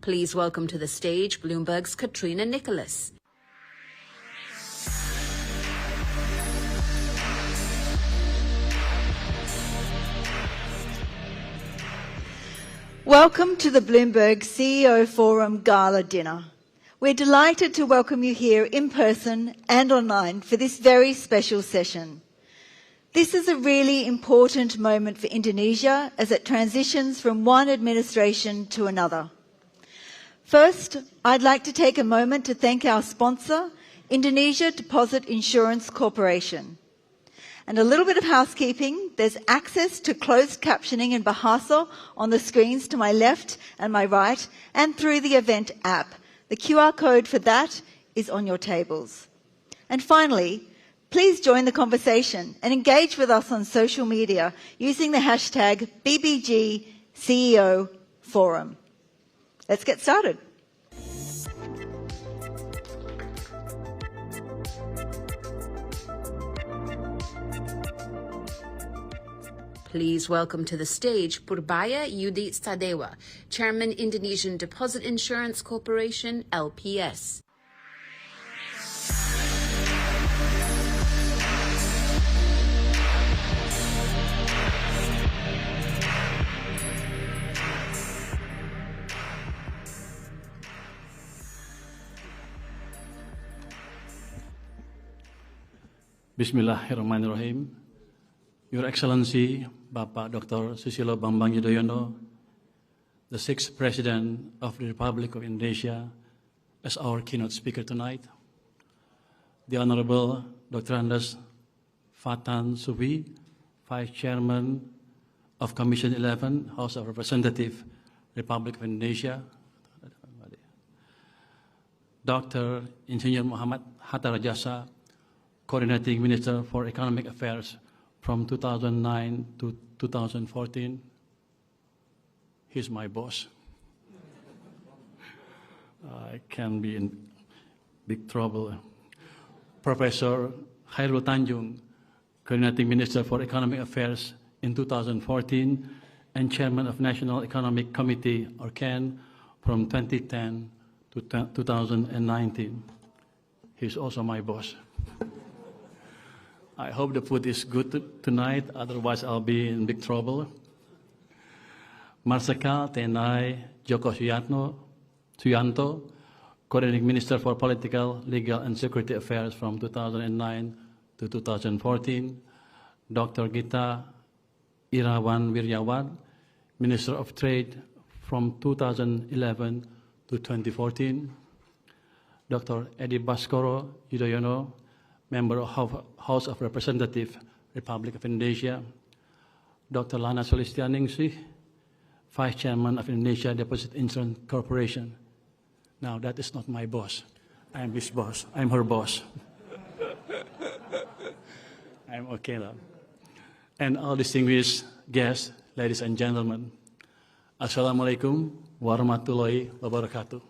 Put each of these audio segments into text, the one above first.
Please welcome to the stage Bloomberg's Katrina Nicholas. Welcome to the Bloomberg CEO Forum Gala dinner. We're delighted to welcome you here in person and online for this very special session. This is a really important moment for Indonesia as it transitions from one administration to another. First, I'd like to take a moment to thank our sponsor, Indonesia Deposit Insurance Corporation. And a little bit of housekeeping, there's access to closed captioning and Bahasa on the screens to my left and my right and through the event app. The QR code for that is on your tables. And finally, please join the conversation and engage with us on social media using the hashtag #BBGCEOForum. Let's get started. Please welcome to the stage Purbaya Yudi Sadewa, Chairman Indonesian Deposit Insurance Corporation, LPS. Bismillahirrahmanirrahim. Your Excellency, Bapak Dr. Susilo Bambang Yudhoyono, the 6th President of the Republic of Indonesia, as our keynote speaker tonight. The Honorable Dr. Andes Fatan Subi, Vice Chairman of Commission 11, House of Representatives, Republic of Indonesia. Dr. Engineer Muhammad Hatta Rajasa, Coordinating Minister for Economic Affairs from 2009 to 2014. He's my boss. I can be in big trouble. Professor Khairul Tanjung, Coordinating Minister for Economic Affairs in 2014 and Chairman of National Economic Committee, or CAN, from 2010 to 2019. He's also my boss. I hope the food is good tonight, otherwise I'll be in big trouble. Marsikal TNI Joko Suyanto, Coordinating Minister for Political, Legal and Security Affairs from 2009 to 2014. Dr. Gita Irawan Wiryawan, Minister of Trade from 2011 to 2014. Dr. Edi Baskoro Yudhoyono, Member of House of Representatives, Republic of Indonesia. Dr. Lana Solistianingsih, Vice Chairman of Indonesia Deposit Insurance Corporation. Now, that is not my boss. I'm his boss. I'm her boss. I'm okay now. And all distinguished guests, ladies and gentlemen, Assalamualaikum warahmatullahi wabarakatuh.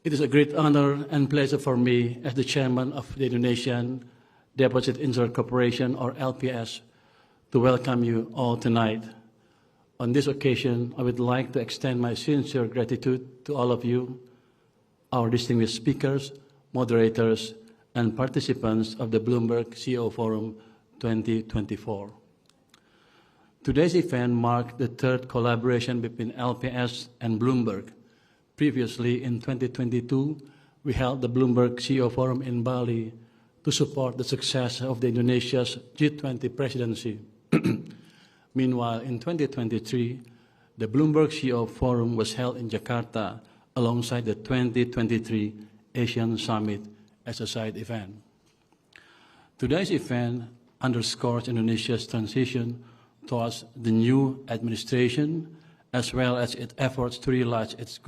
It is a great honor and pleasure for me as the chairman of the Indonesian Deposit Insurance Corporation, or LPS, to welcome you all tonight. On this occasion, I would like to extend my sincere gratitude to all of you, our distinguished speakers, moderators, and participants of the Bloomberg CEO Forum 2024. Today's event marked the third collaboration between LPS and Bloomberg. Previously, in 2022, we held the Bloomberg CEO Forum in Bali to support the success of the Indonesia's G20 presidency. Meanwhile, in 2023, the Bloomberg CEO Forum was held in Jakarta alongside the 2023 Asian Summit as a side event. Today's event underscores Indonesia's transition towards the new administration, as well as its efforts to realize its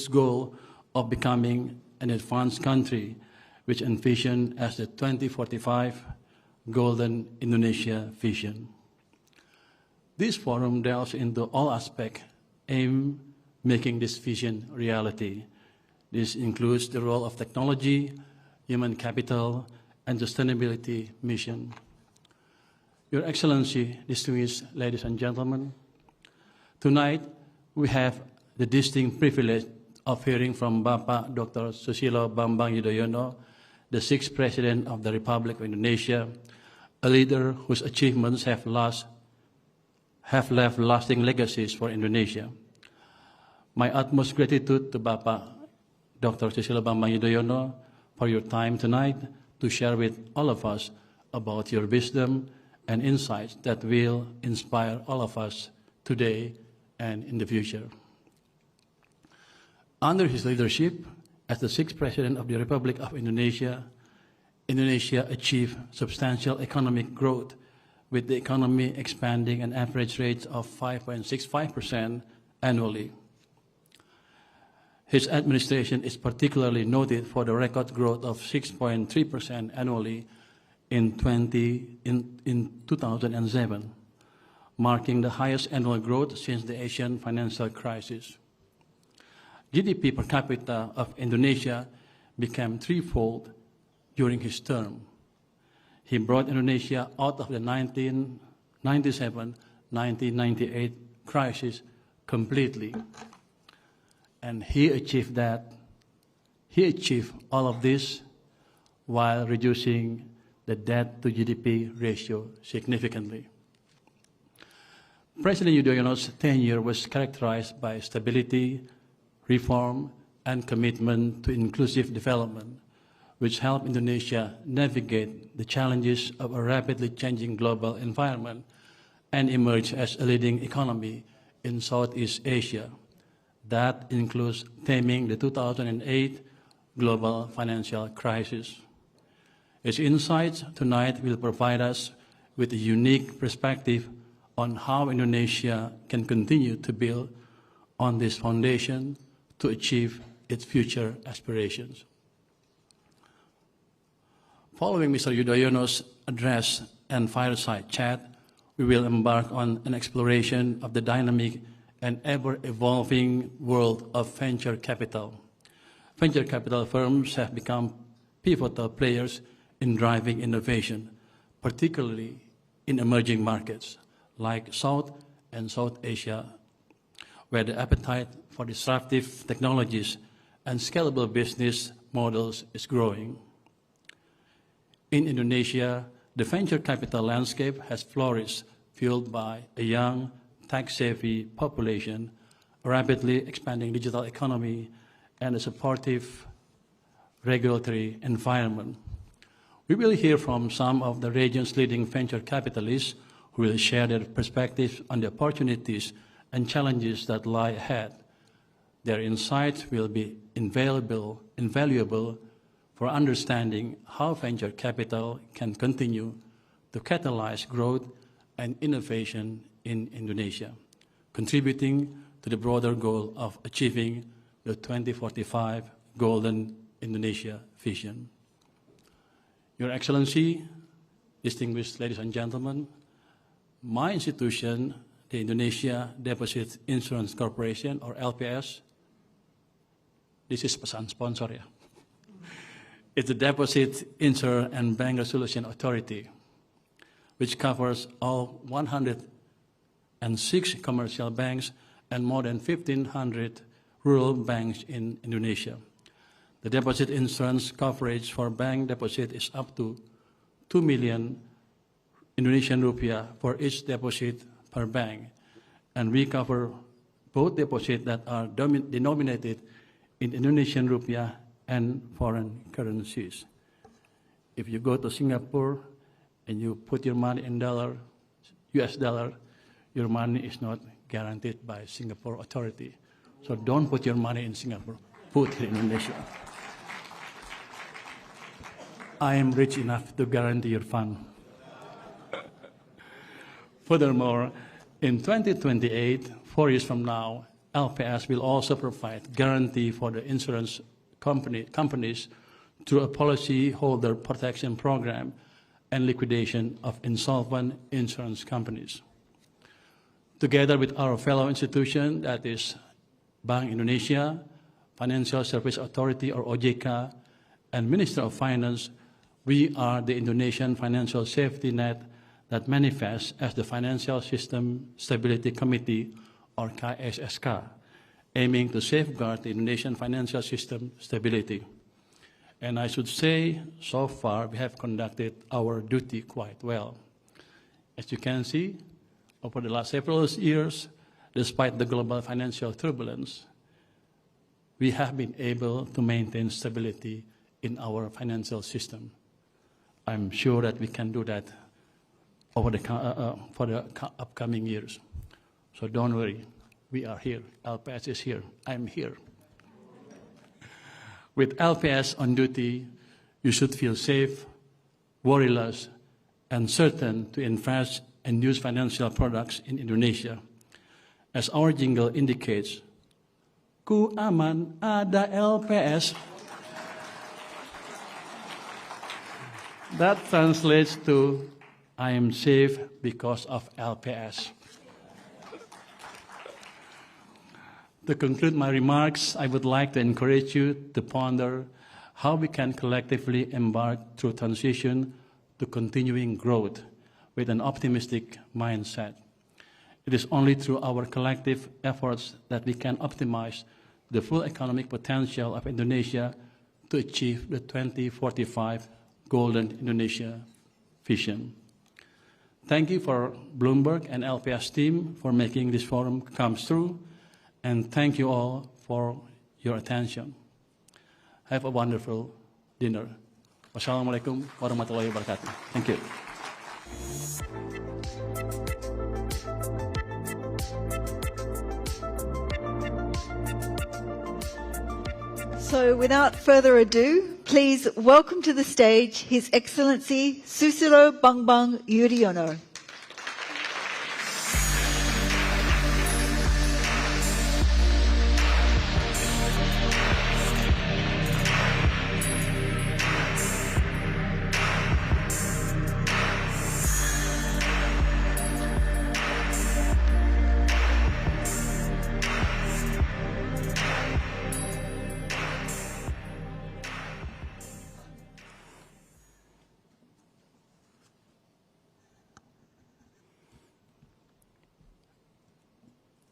goal of becoming an advanced country, which envisioned as the 2045 Golden Indonesia vision. This forum delves into all aspects aimed making this vision reality. This includes the role of technology, human capital, and sustainability mission. Your Excellency, distinguished ladies and gentlemen, tonight we have the distinct privilege of hearing from Bapak Dr. Susilo Bambang Yudhoyono, the 6th President of the Republic of Indonesia, a leader whose achievements have left lasting legacies for Indonesia. My utmost gratitude to Bapak Dr. Susilo Bambang Yudhoyono for your time tonight to share with all of us about your wisdom and insights that will inspire all of us today and in the future. Under his leadership, as the 6th President of the Republic of Indonesia, Indonesia achieved substantial economic growth, with the economy expanding an average rate of 5.65% annually. His administration is particularly noted for the record growth of 6.3% annually in 2007, marking the highest annual growth since the Asian financial crisis. GDP per capita of Indonesia became threefold during his term. He brought Indonesia out of the 1997-1998 crisis completely. And he achieved all of this while reducing the debt to GDP ratio significantly. President Yudhoyono's tenure was characterized by stability, reform, and commitment to inclusive development, which helped Indonesia navigate the challenges of a rapidly changing global environment and emerge as a leading economy in Southeast Asia. That includes taming the 2008 global financial crisis. His insights tonight will provide us with a unique perspective on how Indonesia can continue to build on this foundation to achieve its future aspirations. Following Mr. Yudhoyono's address and fireside chat, we will embark on an exploration of the dynamic and ever-evolving world of venture capital. Venture capital firms have become pivotal players in driving innovation, particularly in emerging markets like South and South Asia, where the appetite for disruptive technologies and scalable business models is growing. In Indonesia, the venture capital landscape has flourished, fueled by a young, tech-savvy population, a rapidly expanding digital economy, and a supportive regulatory environment. We will hear from some of the region's leading venture capitalists who will share their perspectives on the opportunities and challenges that lie ahead. Their insights will be invaluable for understanding how venture capital can continue to catalyze growth and innovation in Indonesia, contributing to the broader goal of achieving the 2045 Golden Indonesia vision. Your Excellency, distinguished ladies and gentlemen, my institution, the Indonesia Deposit Insurance Corporation, or LPS, this is pesan sponsor ya. It's the Deposit, Insure, and Bank Resolution Authority, which covers all 106 commercial banks and more than 1,500 rural banks in Indonesia. The deposit insurance coverage for bank deposit is up to 2 million Indonesian rupiah for each deposit per bank, and we cover both deposits that are denominated in Indonesian rupiah and foreign currencies. If you go to Singapore and you put your money in US dollar, your money is not guaranteed by Singapore authority. So don't put your money in Singapore, put it in Indonesia. I am rich enough to guarantee your fund. Furthermore, in 2028, 4 years from now, LPS will also provide guarantee for the insurance companies through a policyholder protection program and liquidation of insolvent insurance companies. Together with our fellow institution, that is Bank Indonesia, Financial Service Authority or OJK, and Minister of Finance, we are the Indonesian financial safety net that manifests as the Financial System Stability Committee, or KSSK, aiming to safeguard the Indonesian financial system stability. And I should say, so far, we have conducted our duty quite well. As you can see, over the last several years, despite the global financial turbulence, we have been able to maintain stability in our financial system. I'm sure that we can do that over for the upcoming years. So don't worry, we are here. LPS is here. I'm here. With LPS on duty, you should feel safe, worryless, and certain to invest and use financial products in Indonesia. As our jingle indicates, ku aman ada LPS. That translates to, I am safe because of LPS. To conclude my remarks, I would like to encourage you to ponder how we can collectively embark through transition to continuing growth with an optimistic mindset. It is only through our collective efforts that we can optimize the full economic potential of Indonesia to achieve the 2045 Golden Indonesia vision. Thank you for Bloomberg and LPS team for making this forum come through, and thank you all for your attention. Have a wonderful dinner. Wassalamualaikum warahmatullahi wabarakatuh. Thank you. So without further ado, please welcome to the stage His Excellency Susilo Bambang Yudhoyono.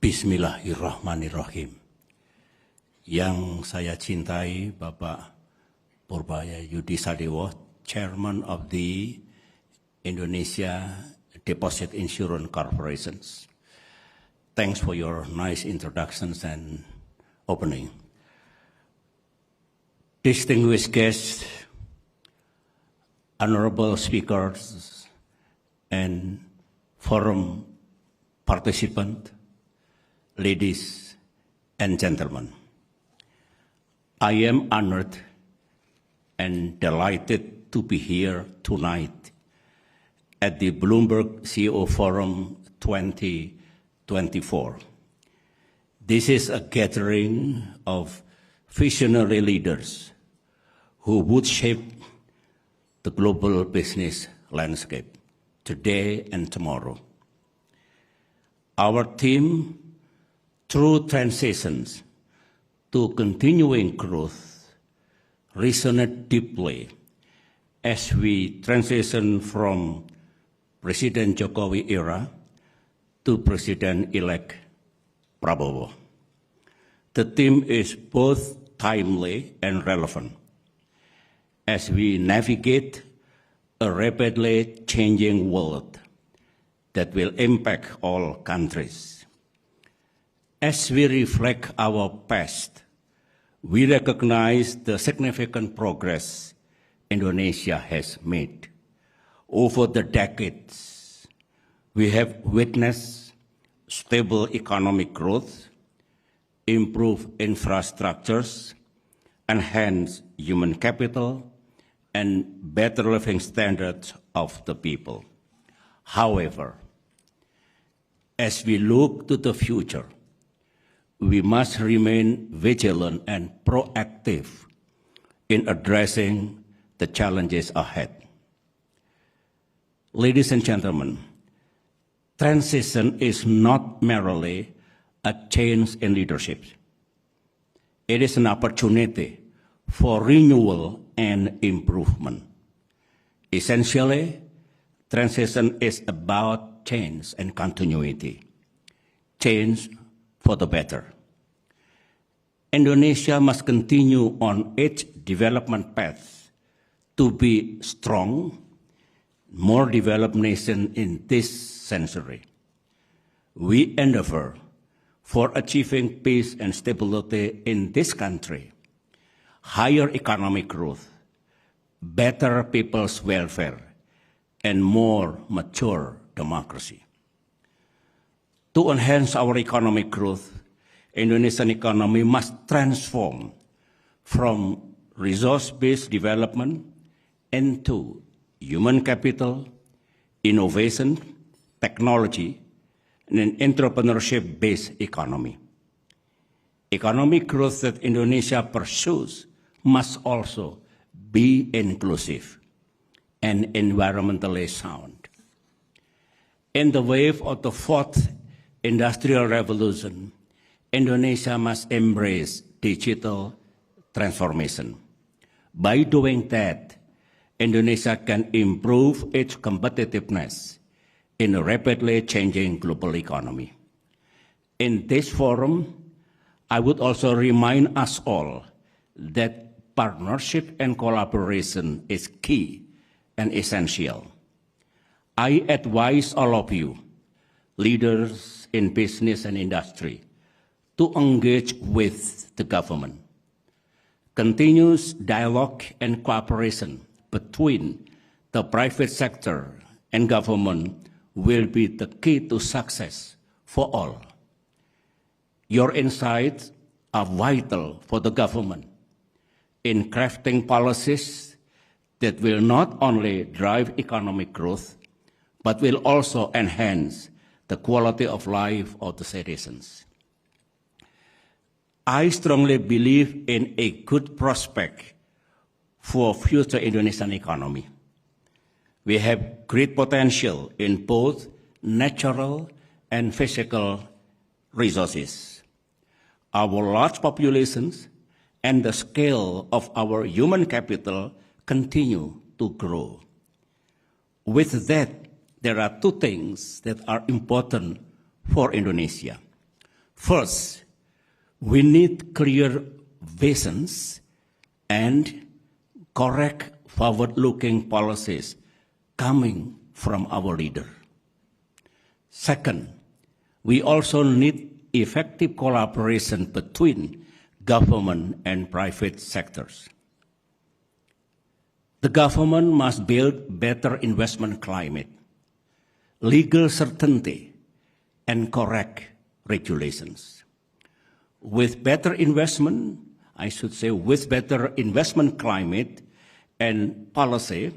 Bismillahirrahmanirrahim. Yang saya cintai Bapak Purbaya Yudi Sadewo, Chairman of the Indonesia Deposit Insurance Corporations. Thanks for your nice introductions and opening. Distinguished guests, honorable speakers, and forum participants, ladies and gentlemen, I am honored and delighted to be here tonight at the Bloomberg CEO Forum 2024. This is a gathering of visionary leaders who would shape the global business landscape today and tomorrow. Our theme, Through Transitions to Continuing Growth, resonate deeply as we transition from President Jokowi era to President-elect Prabowo. The theme is both timely and relevant as we navigate a rapidly changing world that will impact all countries. As we reflect our past, we recognize the significant progress Indonesia has made. Over the decades, we have witnessed stable economic growth, improved infrastructures, enhanced human capital, and better living standards of the people. However, as we look to the future, we must remain vigilant and proactive in addressing the challenges ahead. Ladies and gentlemen, transition is not merely a change in leadership. It is an opportunity for renewal and improvement. Essentially, transition is about change and continuity. Change for the better. Indonesia must continue on its development path to be strong, more developed nation in this century. We endeavor for achieving peace and stability in this country, higher economic growth, better people's welfare, and more mature democracy. To enhance our economic growth, Indonesian economy must transform from resource-based development into human capital, innovation, technology, and an entrepreneurship-based economy. Economic growth that Indonesia pursues must also be inclusive and environmentally sound. In the wave of the fourth industrial revolution, Indonesia must embrace digital transformation. By doing that, Indonesia can improve its competitiveness in a rapidly changing global economy. In this forum, I would also remind us all that partnership and collaboration is key and essential. I advise all of you, leaders in business and industry, to engage with the government. Continuous dialogue and cooperation between the private sector and government will be the key to success for all. Your insights are vital for the government in crafting policies that will not only drive economic growth, but will also enhance the quality of life of the citizens. I strongly believe in a good prospect for future Indonesian economy. We have great potential in both natural and physical resources. Our large populations and the scale of our human capital continue to grow. With that, there are two things that are important for Indonesia. First, we need clear visions and correct forward-looking policies coming from our leader. Second, we also need effective collaboration between government and private sectors. The government must build better investment climate, legal certainty, and correct regulations. With better investment, with better investment climate and policy,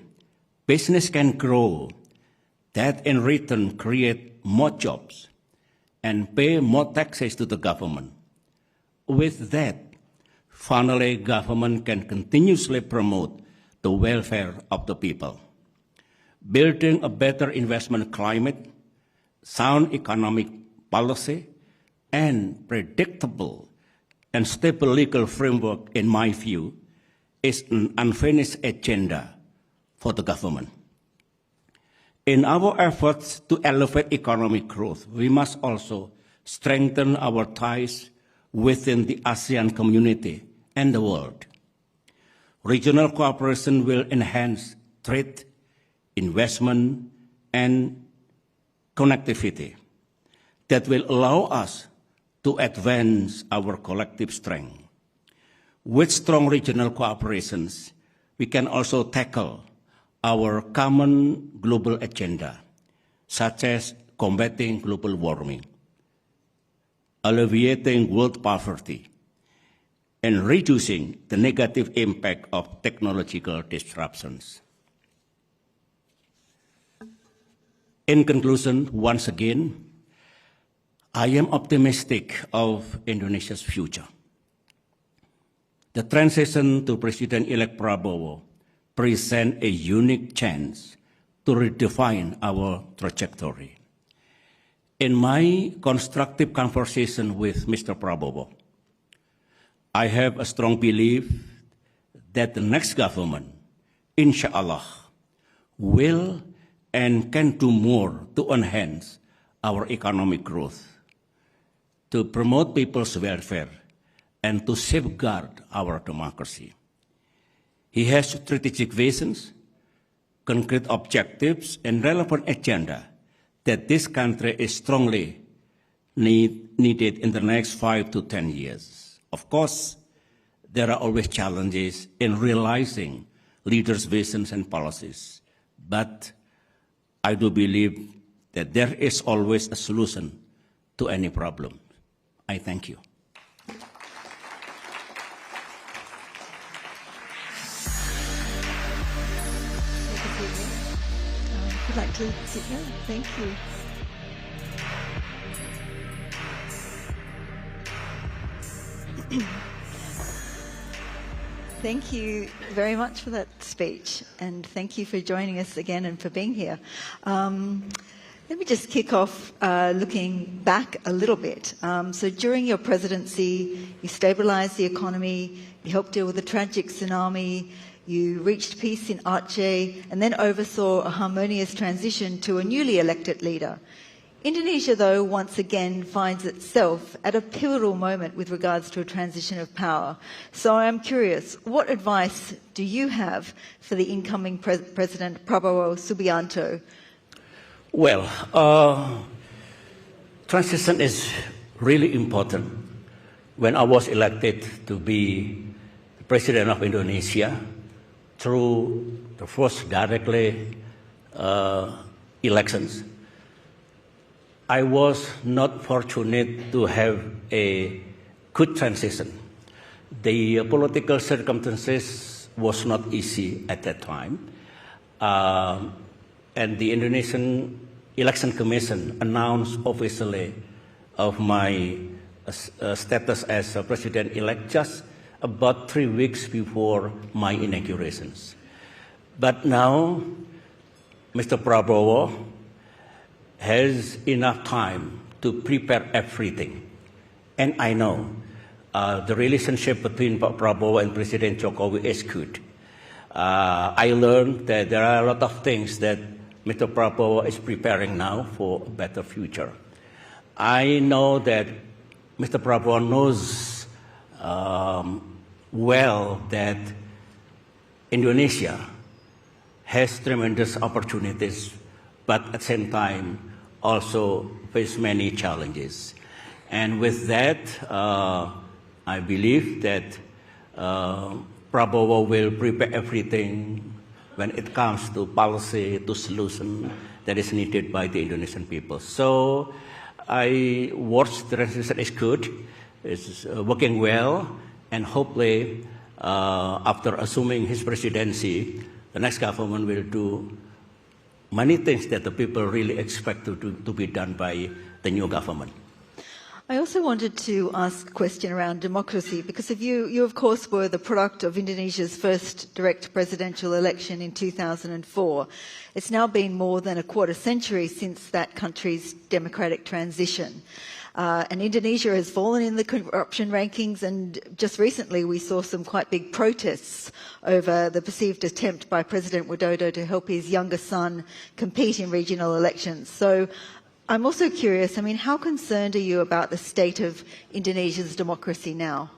business can grow. That in return create more jobs and pay more taxes to the government. With that, finally, government can continuously promote the welfare of the people. Building a better investment climate, sound economic policy, and predictable and stable legal framework, in my view, is an unfinished agenda for the government. In our efforts to elevate economic growth, we must also strengthen our ties within the ASEAN community and the world. Regional cooperation will enhance trade, investment, and connectivity that will allow us to advance our collective strength. With strong regional cooperations, we can also tackle our common global agenda, such as combating global warming, alleviating world poverty, and reducing the negative impact of technological disruptions. In conclusion, once again, I am optimistic of Indonesia's future. The transition to President-elect Prabowo presents a unique chance to redefine our trajectory. In my constructive conversation with Mr. Prabowo, I have a strong belief that the next government, inshallah, will and can do more to enhance our economic growth. to promote people's welfare and to safeguard our democracy. He has strategic visions, concrete objectives, and relevant agenda that this country is strongly needed in the next 5 to 10 years. Of course, there are always challenges in realizing leaders' visions and policies, but I do believe that there is always a solution to any problem. I thank you. If you'd like to sit here, thank you. Thank you very much for that speech, and thank you for joining us again and for being here. Let me just kick off looking back a little bit. So during your presidency, you stabilized the economy, you helped deal with the tragic tsunami, you reached peace in Aceh, and then oversaw a harmonious transition to a newly elected leader. Indonesia, though, once again finds itself at a pivotal moment with regards to a transition of power. So I'm curious, what advice do you have for the incoming President Prabowo Subianto? Well, transition is really important. When I was elected to be the President of Indonesia through the first directly elections, I was not fortunate to have a good transition. The political circumstances was not easy at that time. And the Indonesian Election Commission announced officially of my status as a president-elect just about 3 weeks before my inaugurations. But now, Mr. Prabowo has enough time to prepare everything. And I know the relationship between Pak Prabowo and President Jokowi is good. I learned that there are a lot of things that Mr. Prabowo is preparing now for a better future. I know that Mr. Prabowo knows well that Indonesia has tremendous opportunities, but at the same time also face many challenges. And with that, I believe that Prabowo will prepare everything when it comes to policy, to solution that is needed by the Indonesian people. So I watch the transition is good, it's working well, and hopefully after assuming his presidency, the next government will do many things that the people really expect to be done by the new government. I also wanted to ask a question around democracy, because you of course were the product of Indonesia's first direct presidential election in 2004. It's now been more than a quarter century since that country's democratic transition. And Indonesia has fallen in the corruption rankings, and just recently we saw some quite big protests over the perceived attempt by President Widodo to help his younger son compete in regional elections. So I'm also curious, how concerned are you about the state of Indonesia's democracy now?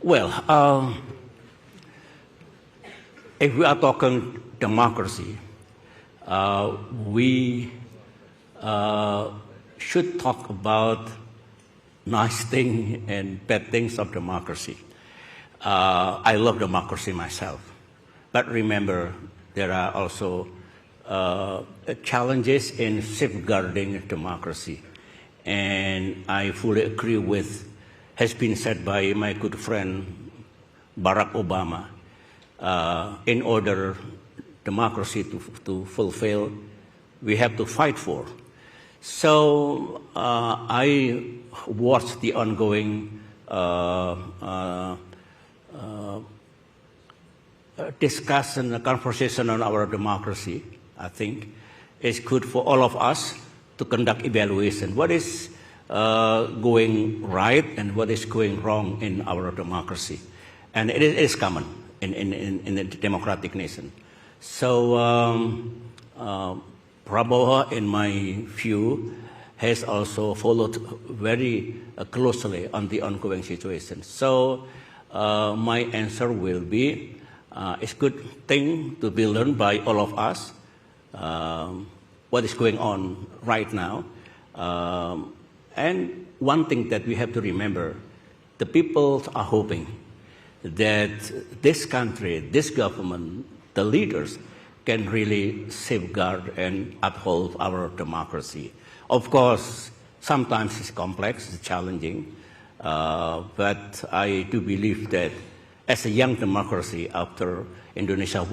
Well, if we are talking democracy, we should talk about nice things and bad things of democracy. I love democracy myself, but remember there are also challenges in safeguarding democracy, and I fully agree with has been said by my good friend Barack Obama. In order democracy to fulfill, we have to fight for. So I watched the ongoing discussion, conversation on our democracy. I think it's good for all of us to conduct evaluation. What is going right and what is going wrong in our democracy? And it is common in a democratic nation. So Prabowo, in my view, has also followed very closely on the ongoing situation. So my answer will be, it's a good thing to be learned by all of us, what is going on right now. And one thing that we have to remember, the people are hoping that this country, this government, the leaders can really safeguard and uphold our democracy. Of course, sometimes it's complex, it's challenging, but I do believe that as a young democracy after Indonesia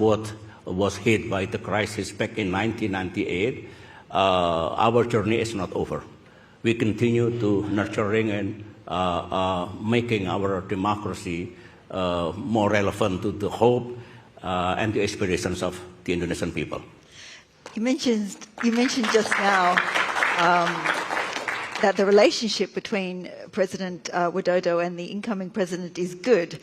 was hit by the crisis back in 1998, our journey is not over. We continue to nurturing and making our democracy more relevant to the hope and the aspirations of the Indonesian people. You mentioned just now that the relationship between President Widodo and the incoming president is good.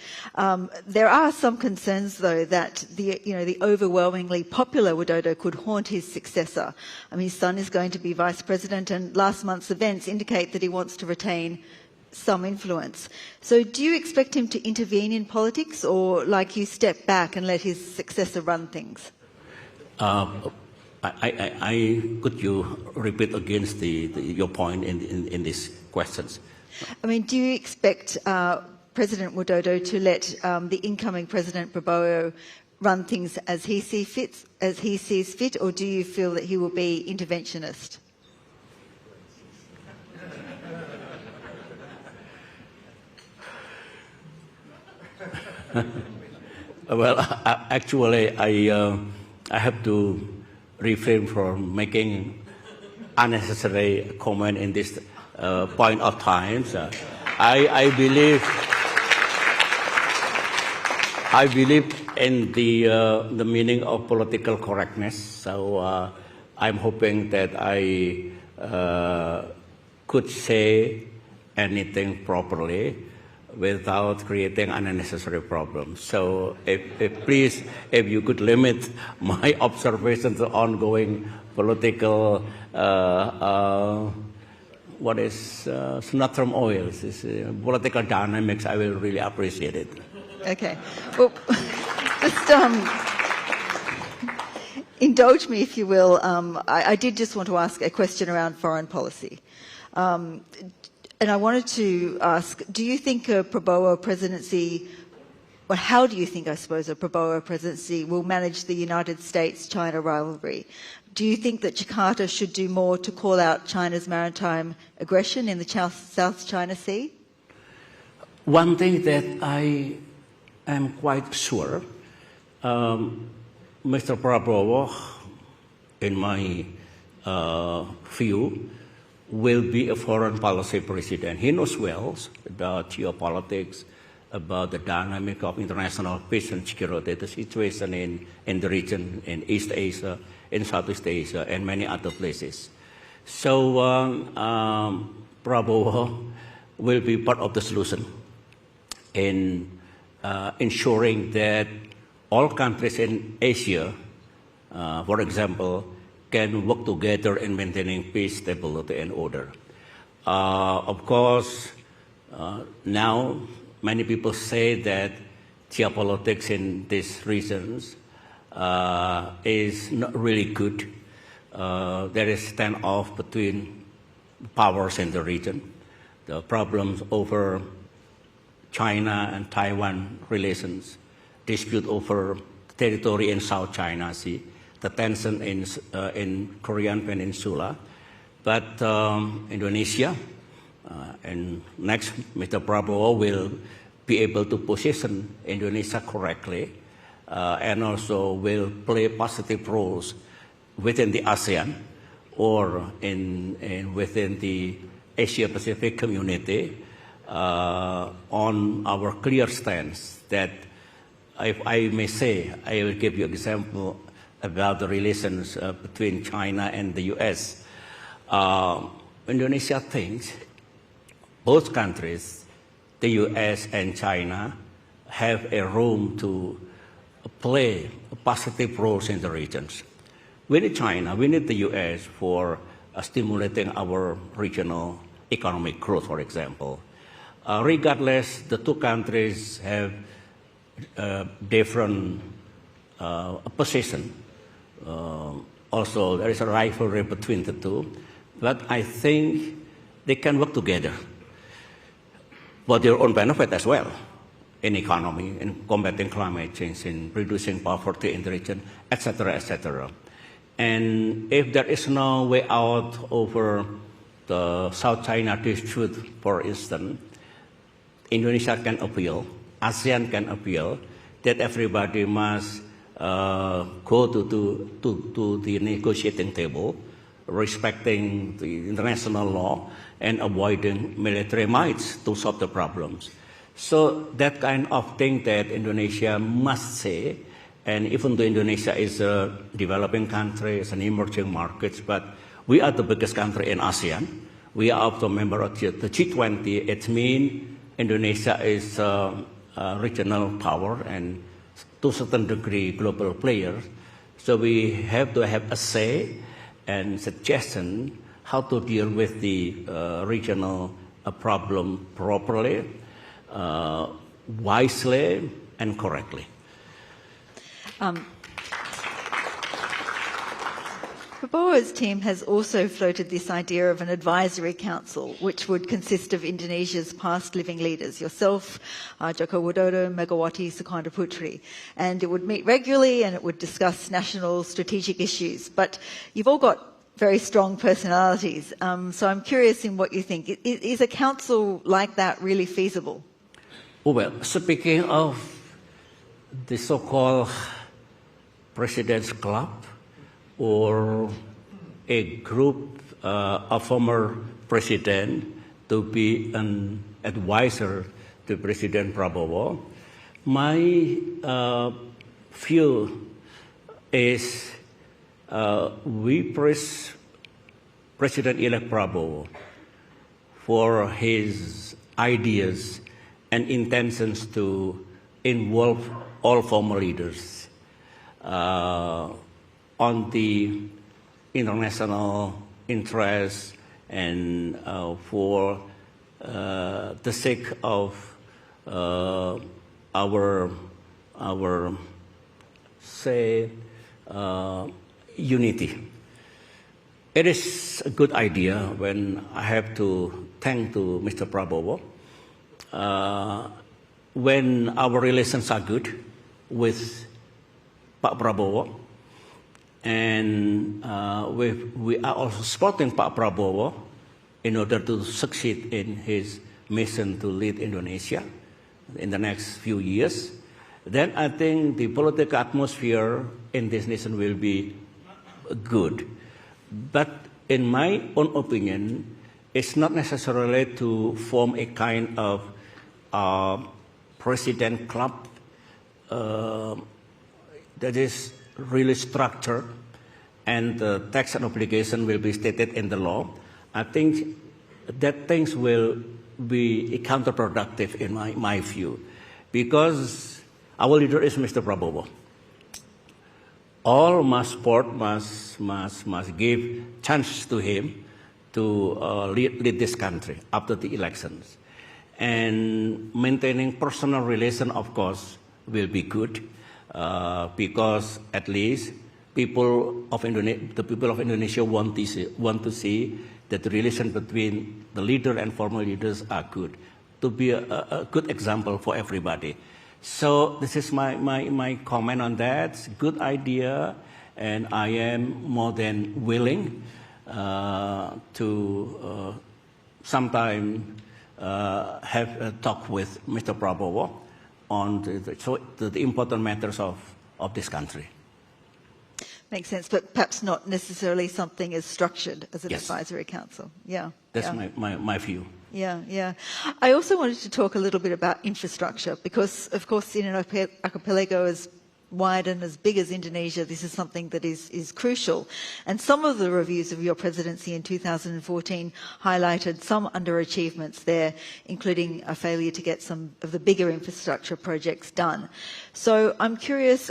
There are some concerns, though, that the overwhelmingly popular Widodo could haunt his successor. I mean, his son is going to be vice president, and last month's events indicate that he wants to retain some influence. So do you expect him to intervene in politics, or like you step back and let his successor run things? Could you repeat against your point in these questions? I mean, do you expect President Widodo to let the incoming President Prabowo run things as he sees fit, or do you feel that he will be interventionist? Well, actually, I have to refrain from making unnecessary comment in this point of time. So I believe in the meaning of political correctness. So I'm hoping that I could say anything properly without creating unnecessary problems. So please, if you could limit my observation to ongoing political, snotrum oils, political dynamics, I will really appreciate it. Okay. Well, just indulge me, if you will. I did just want to ask a question around foreign policy. And I wanted to ask, do you think a Prabowo presidency, or how do you think, I suppose, a Prabowo presidency will manage the United States-China rivalry? Do you think that Jakarta should do more to call out China's maritime aggression in the South China Sea? One thing that I am quite sure, Mr. Prabowo, in my view, will be a foreign policy president. He knows well about geopolitics, about the dynamic of international peace and security, the situation in the region, in East Asia, in Southeast Asia, and many other places. So Prabowo will be part of the solution in ensuring that all countries in Asia, for example, can work together in maintaining peace, stability, and order. Of course, now many people say that geopolitics in these regions is not really good. There is standoff between powers in the region. The problems over China and Taiwan relations, dispute over territory in South China Sea, the tension in Korean Peninsula, but Indonesia, and next Mr. Prabowo will be able to position Indonesia correctly, and also will play positive roles within the ASEAN or within the Asia-Pacific community on our clear stance that, if I may say, I will give you an example about the relations between China and the U.S. Indonesia thinks both countries, the U.S. and China, have a room to play positive roles in the regions. We need China, we need the U.S. for stimulating our regional economic growth, for example. Regardless, the two countries have different position. Also, there is a rivalry between the two, but I think they can work together for their own benefit as well, in economy, in combating climate change, in reducing poverty in the region, etc., etc. And if there is no way out over the South China dispute, for instance, Indonesia can appeal, ASEAN can appeal, that everybody must go to the negotiating table, respecting the international law and avoiding military mights to solve the problems. So that kind of thing that Indonesia must say, and even though Indonesia is a developing country, it's an emerging market, but we are the biggest country in ASEAN. We are also a member of the G20. It means Indonesia is a regional power and to a certain degree global player. So we have to have a say and suggestion how to deal with the regional problem properly, wisely, and correctly. Prabowo's team has also floated this idea of an advisory council, which would consist of Indonesia's past living leaders, yourself, Joko Widodo, Megawati Sukarno Putri, and it would meet regularly and it would discuss national strategic issues. But you've all got very strong personalities, so I'm curious in what you think. Is a council like that really feasible? Well, speaking of the so-called President's Club, or a group of former president to be an advisor to President Prabowo, my view is we praise President-elect Prabowo for his ideas and intentions to involve all former leaders on the international interests and for the sake of our say unity. It is a good idea when I have to thank to Mr. Prabowo when our relations are good with Pak Prabowo. And we are also supporting Pak Prabowo in order to succeed in his mission to lead Indonesia in the next few years. Then I think the political atmosphere in this nation will be good. But in my own opinion, it's not necessarily to form a kind of president club that is really structured and the tax and obligation will be stated in the law. I think that things will be counterproductive in my view, because our leader is Mr. Prabowo. All must support, must give chance to him to lead this country after the elections. And maintaining personal relation, of course, will be good. Because at least the people of Indonesia want to see that the relation between the leader and former leaders are good, to be a good example for everybody. So this is my comment on that. Good idea, and I am more than willing to sometime have a talk with Mr. Prabowo on the important matters of this country. Makes sense, but perhaps not necessarily something as structured as an Yes. advisory council. Yeah. That's my view. Yeah. I also wanted to talk a little bit about infrastructure because, of course, in an archipelago as wide and as big as Indonesia, this is something that is crucial. And some of the reviews of your presidency in 2014 highlighted some underachievements there, including a failure to get some of the bigger infrastructure projects done. So I'm curious,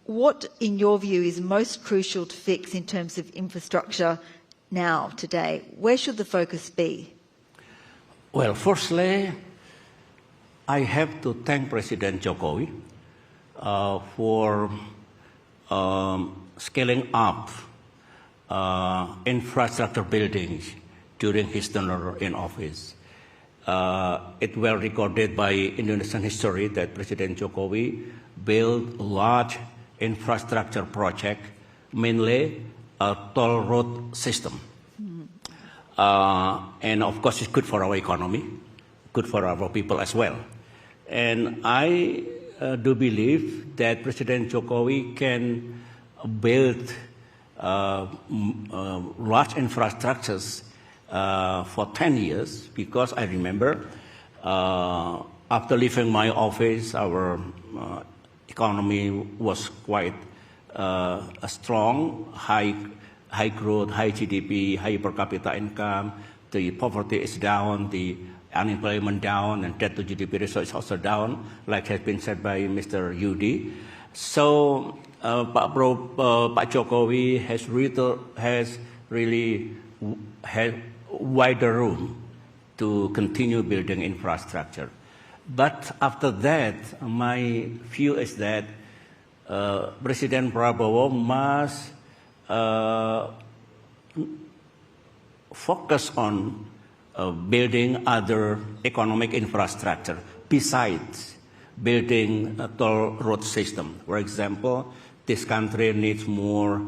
what, in your view, is most crucial to fix in terms of infrastructure now, today? Where should the focus be? Well, firstly, I have to thank President Jokowi for scaling up infrastructure buildings during his tenure in office. It well recorded by Indonesian history that President Jokowi built large infrastructure project, mainly a toll road system. And of course, it's good for our economy, good for our people as well. And I do believe that President Jokowi can build large infrastructures for 10 years, because I remember after leaving my office, our economy was quite strong, high growth, high GDP, high per capita income. The poverty is down, the unemployment down, and debt to GDP ratio is also down, like has been said by Mr. Yudi. So Pak Jokowi has really had wider room to continue building infrastructure. But after that, my view is that President Prabowo must focus on building other economic infrastructure besides building a toll road system. For example, this country needs more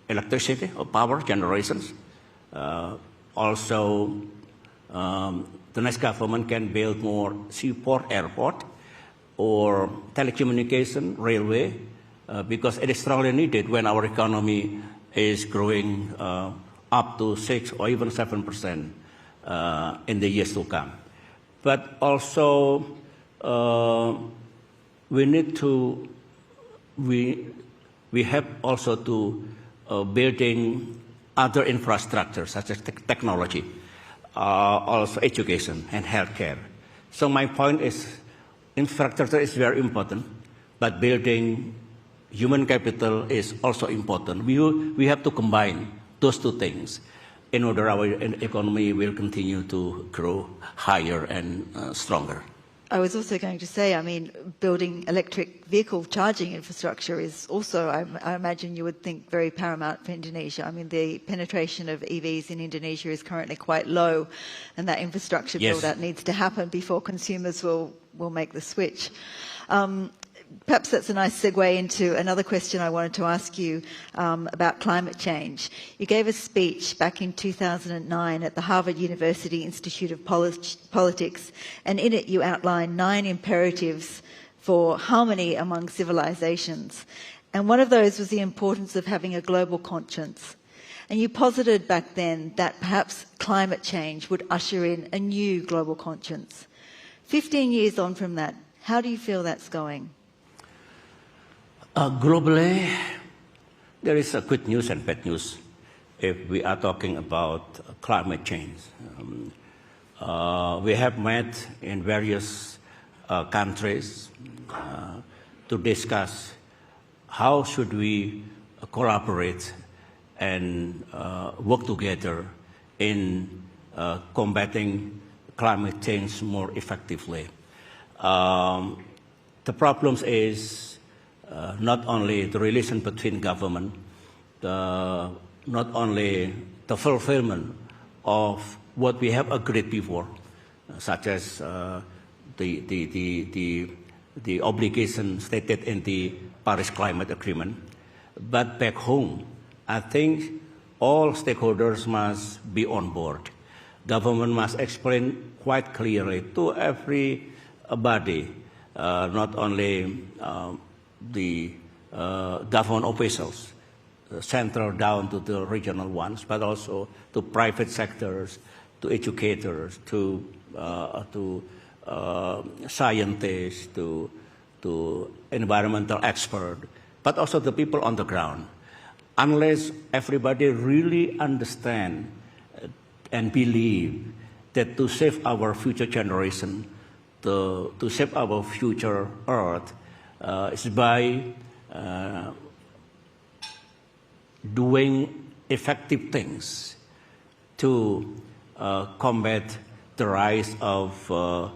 electricity or power generations. Also, the next government can build more seaport, airport, or telecommunication, railway, because it is strongly needed when our economy is growing up to 6 or even 7% in the years to come. But also, we have also to building other infrastructure such as technology, also education and healthcare. So my point is, infrastructure is very important, but building human capital is also important. We have to combine those two things in order our economy will continue to grow higher and stronger. I was also going to say, I mean, building electric vehicle charging infrastructure is also, I imagine you would think, very paramount for Indonesia. I mean, the penetration of EVs in Indonesia is currently quite low, and that infrastructure build-out needs to happen before consumers will make the switch. Perhaps that's a nice segue into another question I wanted to ask you about climate change. You gave a speech back in 2009 at the Harvard University Institute of Politics, and in it you outlined 9 imperatives for harmony among civilizations. And one of those was the importance of having a global conscience. And you posited back then that perhaps climate change would usher in a new global conscience. 15 years on from that, how do you feel that's going? Globally, there is a good news and bad news if we are talking about climate change. We have met in various countries to discuss how should we collaborate and work together in combating climate change more effectively. The problem is not only the relation between government, not only the fulfillment of what we have agreed before, such as the obligation stated in the Paris Climate Agreement, but back home, I think all stakeholders must be on board. Government must explain quite clearly to everybody, not only the government officials, central down to the regional ones, but also to private sectors, to educators, to scientists, to environmental experts, but also the people on the ground. Unless everybody really understand and believe that to save our future generation, to save our future Earth, is by doing effective things to combat the rise of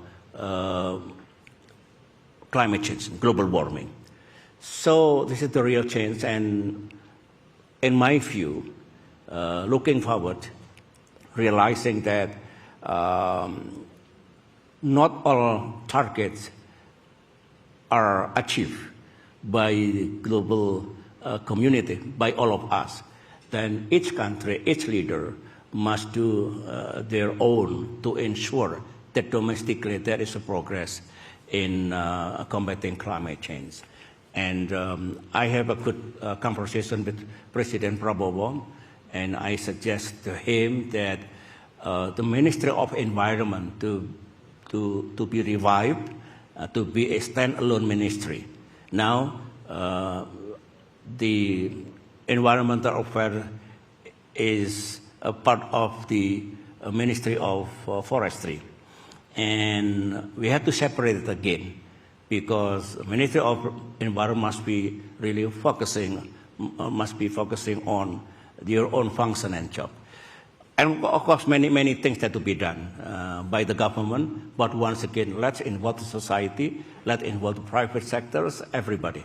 climate change, global warming. So this is the real change, and in my view, looking forward, realizing that not all targets are achieved by the global community, by all of us, then each country, each leader must do their own to ensure that domestically there is a progress in combating climate change. And I have a good conversation with President Prabowo, and I suggest to him that the Ministry of Environment to be revived, to be a standalone ministry. Now, the environmental affair is a part of the Ministry of Forestry, and we have to separate it again, because Ministry of Environment must be really focusing on their own function and job. And of course, many things that to be done by the government, but once again, let's involve the society, let's involve the private sectors, everybody.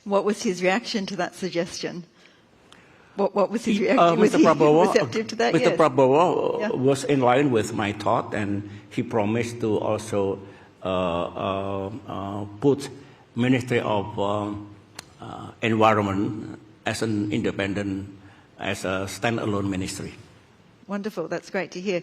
What was his reaction to that suggestion? What was his reaction? Was Mr. he Prabowo, receptive to that? Mr. Yes. Prabowo was in line with my thought, and he promised to also put Ministry of Environment as an independent, as a standalone ministry. Wonderful. That's great to hear.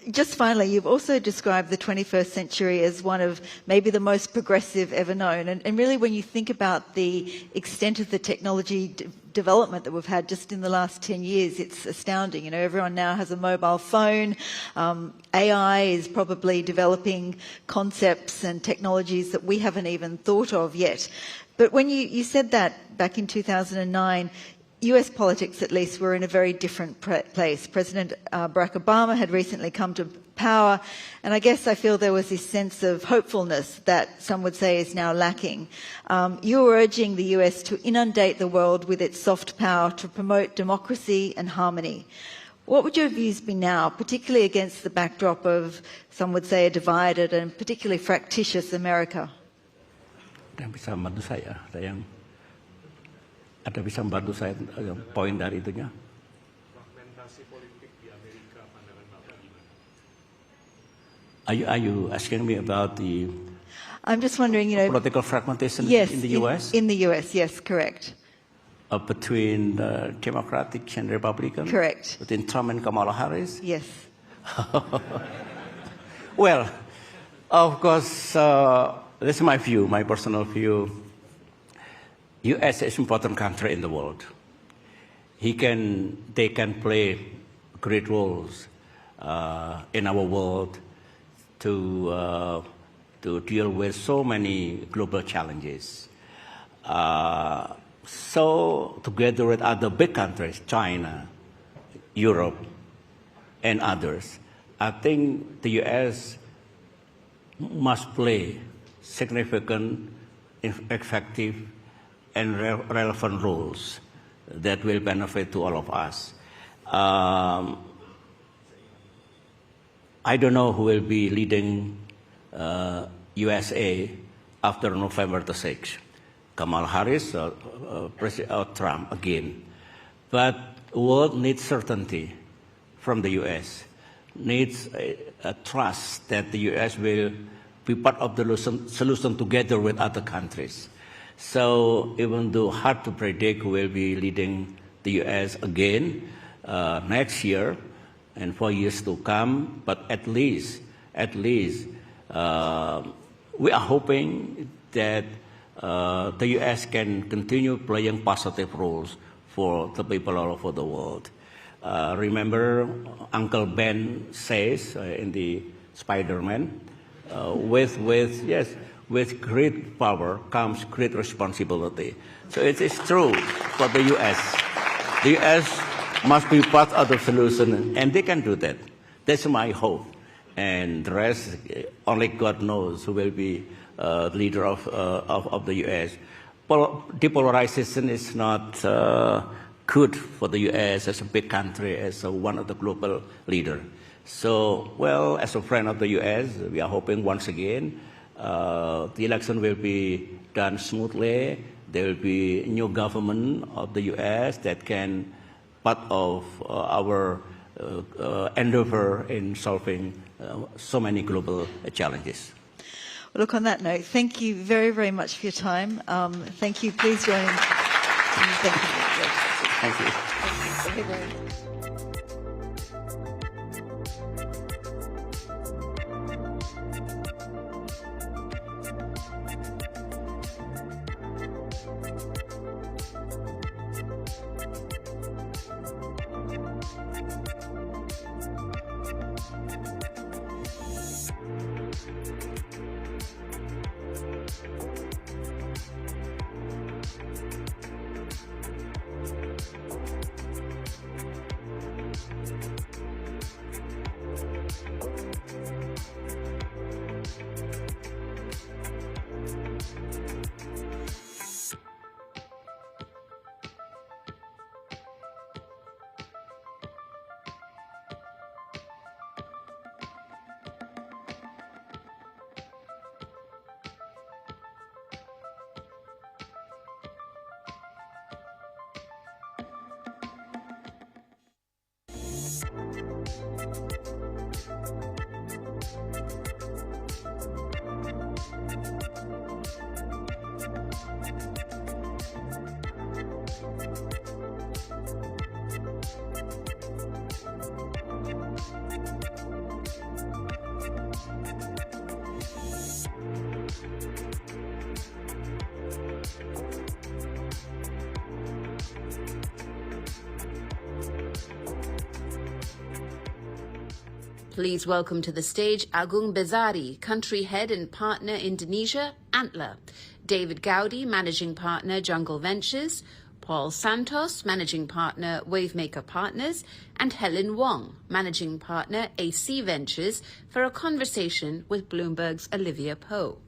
Just finally, you've also described the 21st century as one of maybe the most progressive ever known. And really, when you think about the extent of the technology development that we've had just in the last 10 years, it's astounding. You know, everyone now has a mobile phone. AI is probably developing concepts and technologies that we haven't even thought of yet. But when you said that back in 2009, US politics, at least, were in a very different place. President Barack Obama had recently come to power, and I guess I feel there was this sense of hopefulness that some would say is now lacking. You were urging the US to inundate the world with its soft power to promote democracy and harmony. What would your views be now, particularly against the backdrop of, some would say, a divided and particularly fractious America? Ada bisa membantu saya poin dari itunya. Are you asking me about the I'm just wondering, you know, political fragmentation yes, in the US? In the US, yes, correct. Between Democratic and Republican? Correct. Between Trump and Kamala Harris? Yes. Well, of course, this is my view, my personal view. U.S. is an important country in the world. They can play great roles in our world to deal with so many global challenges. So together with other big countries, China, Europe, and others, I think the U.S. must play significant, effective, and relevant roles that will benefit to all of us. I don't know who will be leading USA after November the 6th, Kamala Harris or President Trump again. But the world needs certainty from the US, needs a trust that the US will be part of the solution together with other countries. So even though hard to predict who will be leading the US again next year and for years to come, but at least we are hoping that the US can continue playing positive roles for the people all over the world. Remember, Uncle Ben says in the Spider-Man, with great power comes great responsibility. So it is true for the U.S. The U.S. must be part of the solution, and they can do that. That's my hope. And the rest, only God knows who will be leader of the U.S. Depolarization is not good for the U.S. as a big country, as one of the global leaders. So, well, as a friend of the U.S., we are hoping once again the election will be done smoothly. There will be a new government of the U.S. that can part of our endeavor in solving so many global challenges. Well, look, on that note, thank you very, very much for your time. Thank you. Please join. Thank you. Thank you. Thank you very much. Please welcome to the stage Agung Bezharie, Country Head and Partner Indonesia, Antler, David Gowdey, Managing Partner Jungle Ventures, Paul Santos, Managing Partner Wavemaker Partners, and Helen Wong, Managing Partner AC Ventures, for a conversation with Bloomberg's Olivia Poe.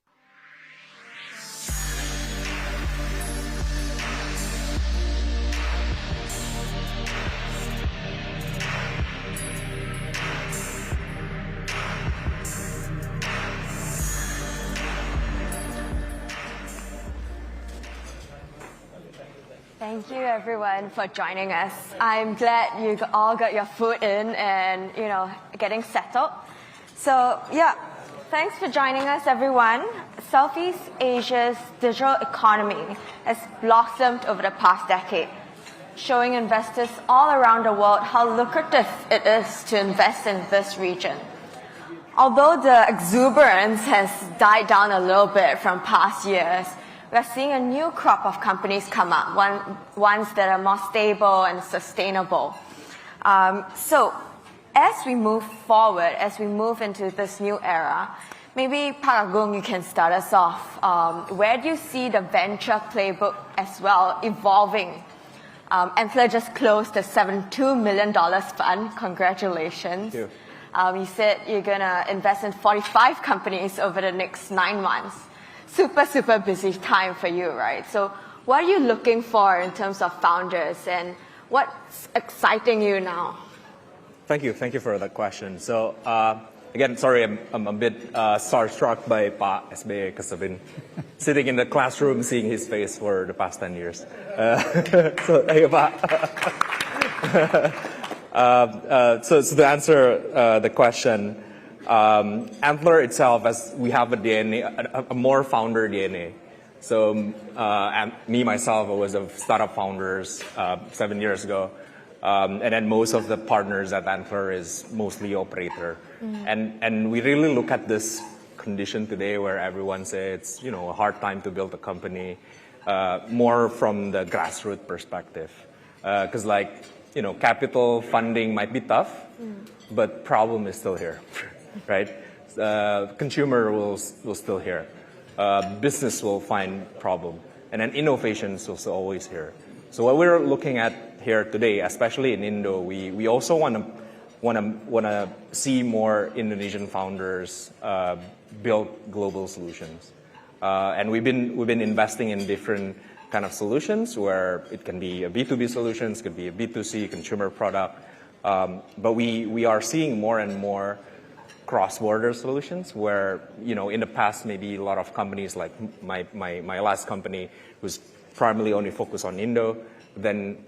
Thank you, everyone, for joining us. I'm glad you all got your food in and, getting settled. So, thanks for joining us, everyone. Southeast Asia's digital economy has blossomed over the past decade, showing investors all around the world how lucrative it is to invest in this region. Although the exuberance has died down a little bit from past years, we're seeing a new crop of companies come up, ones that are more stable and sustainable. So as we move forward, as we move into this new era, maybe Pak Agung, you can start us off. Where do you see the venture playbook as well evolving? Antler just closed a $72 million fund. Congratulations. Thank you. You said you're going to invest in 45 companies over the next 9 months. Super busy time for you, right? So what are you looking for in terms of founders, and what's exciting you now? Thank you for that question. So again, sorry, I'm a bit starstruck by Pa SBY because I've been sitting in the classroom seeing his face for the past 10 years. So thank you, Pa. So to answer the question, Antler itself, as we have a DNA, a more founder DNA. So and me, myself, I was a startup founders 7 years ago. And then most of the partners at Antler is mostly operator. And we really look at this condition today where everyone says it's, a hard time to build a company, more from the grassroots perspective. Because capital funding might be tough, but problem is still here. Right? Consumer will still here. Business will find problem. And then innovation is also always here. So what we're looking at here today, especially in Indo, we also want to see more Indonesian founders build global solutions. And we've been investing in different kind of solutions where it can be a B2B solutions, could be a B2C consumer product. But we are seeing more and more cross-border solutions where, in the past, maybe a lot of companies like my last company was primarily only focused on Indo. Then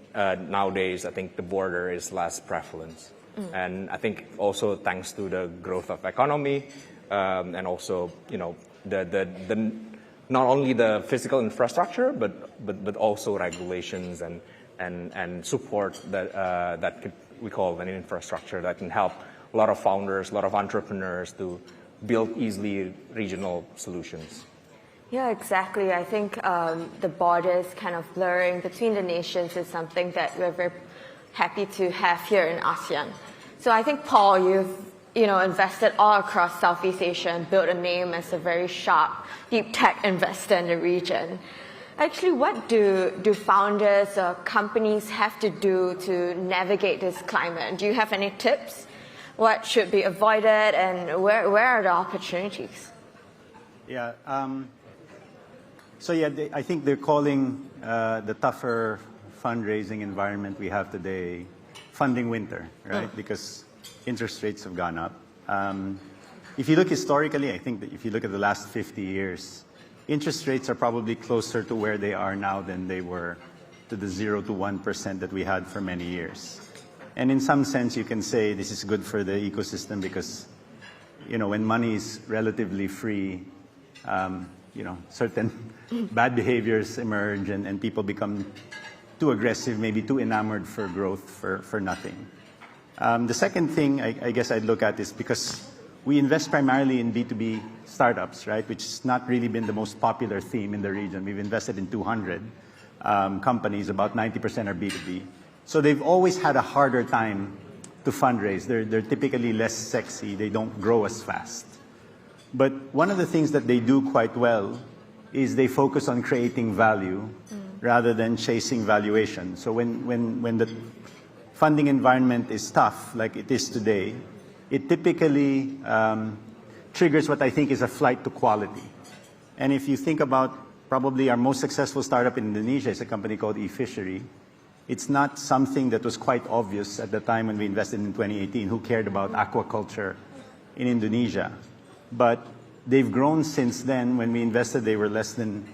nowadays, I think the border is less prevalent. And I think also thanks to the growth of economy and also, the not only the physical infrastructure, but also regulations and support that we call an infrastructure that can help a lot of founders, a lot of entrepreneurs to build easily regional solutions. Yeah, exactly. I think the borders kind of blurring between the nations is something that we're very happy to have here in ASEAN. So I think, Paul, you've invested all across Southeast Asia and built a name as a very sharp, deep tech investor in the region. Actually, what do founders or companies have to do to navigate this climate? Do you have any tips? What should be avoided, and where are the opportunities? Yeah. I think they're calling the tougher fundraising environment we have today funding winter, right? Because interest rates have gone up. If you look historically, I think that if you look at the last 50 years, interest rates are probably closer to where they are now than they were to the 0 to 1% that we had for many years. And in some sense, you can say this is good for the ecosystem because, when money is relatively free, certain bad behaviors emerge and people become too aggressive, maybe too enamored for growth for nothing. The second thing I guess I'd look at is because we invest primarily in B2B startups, right, which has not really been the most popular theme in the region. We've invested in 200 companies, about 90% are B2B. So they've always had a harder time to fundraise. They're typically less sexy. They don't grow as fast. But one of the things that they do quite well is they focus on creating value rather than chasing valuation. So when the funding environment is tough, like it is today, it typically triggers what I think is a flight to quality. And if you think about probably our most successful startup in Indonesia is a company called eFishery. It's not something that was quite obvious at the time when we invested in 2018, who cared about aquaculture in Indonesia. But they've grown since then. When we invested, they were less than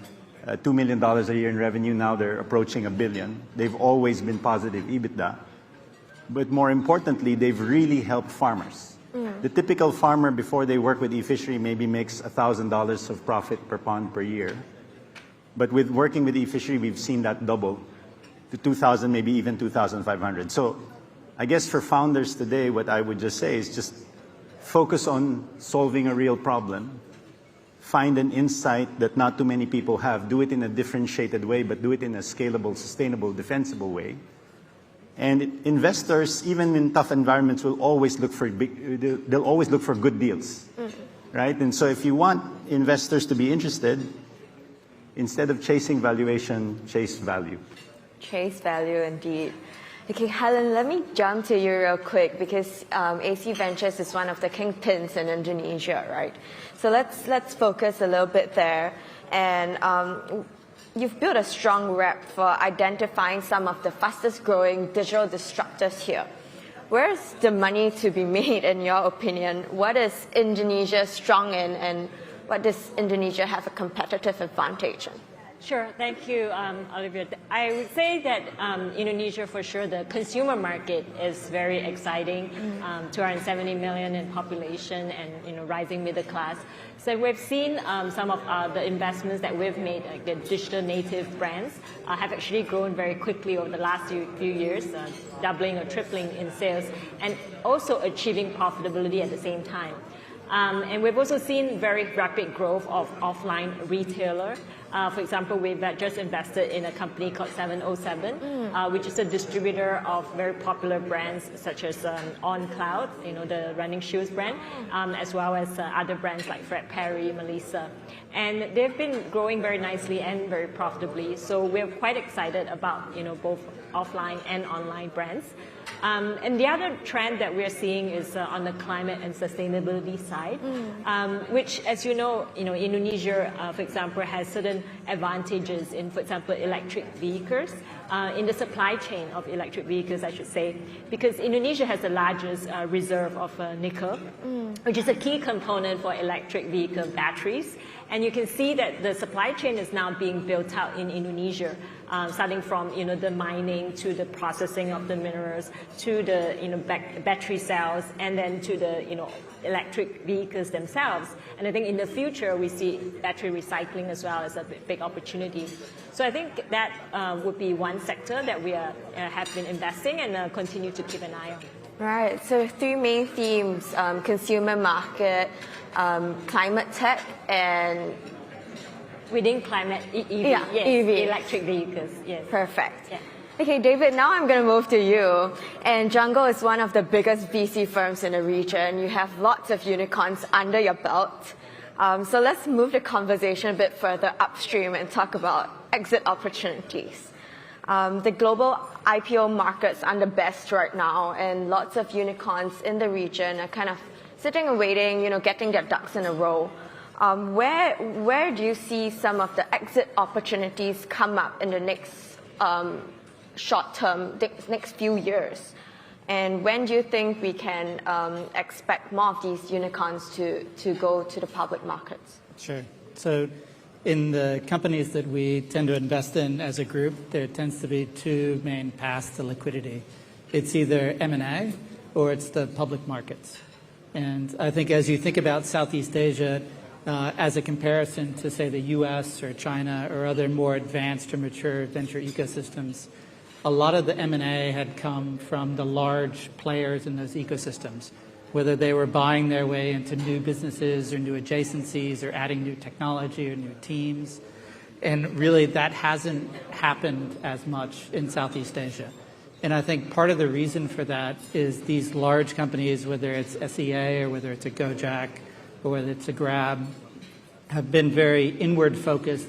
$2 million a year in revenue. Now they're approaching $1 billion. They've always been positive EBITDA. But more importantly, they've really helped farmers. The typical farmer, before they work with eFishery, maybe makes $1,000 of profit per pond per year. But with working with eFishery, we've seen that double to 2,000, maybe even 2,500. So I guess for founders today, what I would just say is just focus on solving a real problem. Find an insight that not too many people have. Do it in a differentiated way, but do it in a scalable, sustainable, defensible way. And investors, even in tough environments, will always look for they'll always look for good deals, right? And so if you want investors to be interested, instead of chasing valuation, chase value. Chase value, indeed. Okay, Helen, let me jump to you real quick because AC Ventures is one of the kingpins in Indonesia, right? So let's focus a little bit there. And you've built a strong rep for identifying some of the fastest growing digital disruptors here. Where's the money to be made, in your opinion? What is Indonesia strong in, and what does Indonesia have a competitive advantage in? Sure, thank you, Olivia. I would say that Indonesia, for sure, the consumer market is very exciting. 270 million in population and rising middle class. So we've seen some of the investments that we've made, like the digital native brands, have actually grown very quickly over the last few years, doubling or tripling in sales, and also achieving profitability at the same time. And we've also seen very rapid growth of offline retailer. For example, we've just invested in a company called 707, which is a distributor of very popular brands such as On Cloud, the running shoes brand, as well as other brands like Fred Perry, Melissa. And they've been growing very nicely and very profitably. So we're quite excited about both offline and online brands. And the other trend that we're seeing is on the climate and sustainability side, which, as you know, Indonesia, for example, has certain advantages in, for example, electric vehicles, in the supply chain of electric vehicles, I should say, because Indonesia has the largest reserve of nickel, which is a key component for electric vehicle batteries. And you can see that the supply chain is now being built out in Indonesia, starting from the mining to the processing of the minerals to the battery cells, and then to the electric vehicles themselves. And I think in the future we see battery recycling as well as a big opportunity. So I think that would be one sector that we have been investing and continue to keep an eye on. Right, so 3 main themes, consumer market, climate tech, and within climate, EV, yes, EV. Electric vehicles, yes. Perfect. Yeah. Okay, David, now I'm going to move to you. And Jungle is one of the biggest VC firms in the region. You have lots of unicorns under your belt. So let's move the conversation a bit further upstream and talk about exit opportunities. The global IPO market's under best right now, and lots of unicorns in the region are kind of sitting and waiting, getting their ducks in a row. Where do you see some of the exit opportunities come up in the next short term, next few years? And when do you think we can expect more of these unicorns to go to the public markets? Sure. So in the companies that we tend to invest in as a group, there tends to be 2 main paths to liquidity. It's either M&A or it's the public markets. And I think as you think about Southeast Asia, as a comparison to, say, the US or China or other more advanced or mature venture ecosystems, a lot of the M&A had come from the large players in those ecosystems, whether they were buying their way into new businesses or new adjacencies or adding new technology or new teams. And really that hasn't happened as much in Southeast Asia. And I think part of the reason for that is these large companies, whether it's SEA or whether it's a Gojek or whether it's a Grab, have been very inward focused,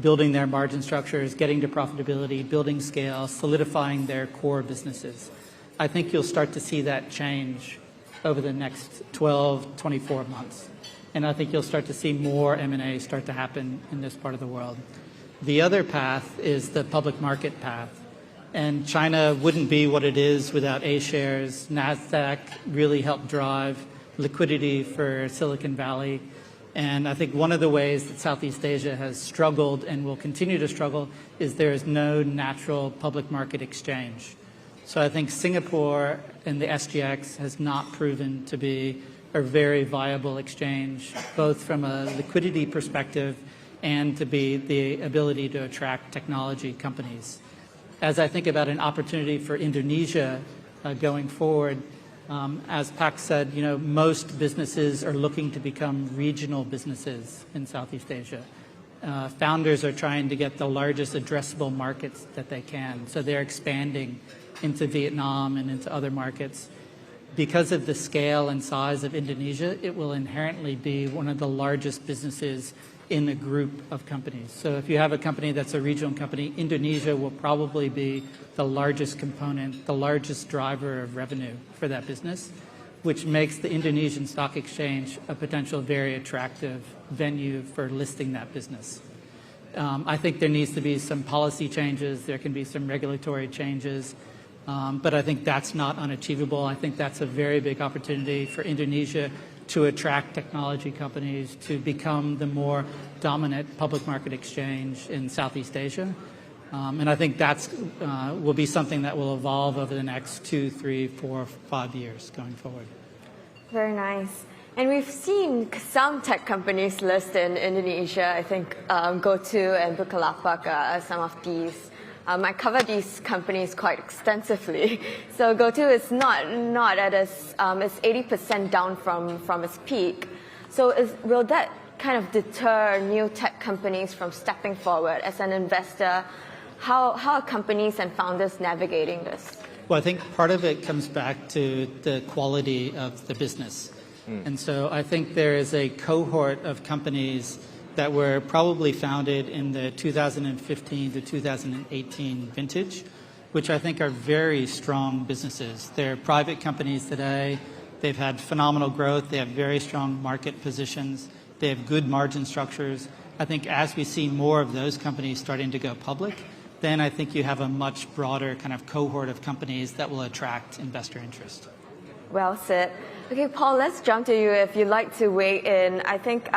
building their margin structures, getting to profitability, building scale, solidifying their core businesses. I think you'll start to see that change over the next 12, 24 months. And I think you'll start to see more M&A start to happen in this part of the world. The other path is the public market path. And China wouldn't be what it is without A-shares. NASDAQ really helped drive liquidity for Silicon Valley. And I think one of the ways that Southeast Asia has struggled and will continue to struggle is there is no natural public market exchange. So I think Singapore and the SGX has not proven to be a very viable exchange, both from a liquidity perspective and to be the ability to attract technology companies. As I think about an opportunity for Indonesia going forward, as Pak said, most businesses are looking to become regional businesses in Southeast Asia. Founders are trying to get the largest addressable markets that they can, so they're expanding into Vietnam and into other markets. Because of the scale and size of Indonesia, it will inherently be one of the largest businesses in a group of companies. So if you have a company that's a regional company, Indonesia will probably be the largest component, the largest driver of revenue for that business, which makes the Indonesian Stock Exchange a potential very attractive venue for listing that business. I think there needs to be some policy changes, there can be some regulatory changes, but I think that's not unachievable. I think that's a very big opportunity for Indonesia to attract technology companies to become the more dominant public market exchange in Southeast Asia. And I think that's will be something that will evolve over the next 2, 3, 4, 5 years going forward. Very nice. And we've seen some tech companies list in Indonesia. I think GoTo and Bukalapak are some of these. I cover these companies quite extensively. So GoTo is not at its 80% down from its peak. So will that kind of deter new tech companies from stepping forward as an investor? How are companies and founders navigating this? Well, I think part of it comes back to the quality of the business. And so I think there is a cohort of companies that were probably founded in the 2015 to 2018 vintage, which I think are very strong businesses. They're private companies today. They've had phenomenal growth. They have very strong market positions. They have good margin structures. I think as we see more of those companies starting to go public, then I think you have a much broader kind of cohort of companies that will attract investor interest. Well said. Okay, Paul, let's jump to you if you'd like to weigh in. I think,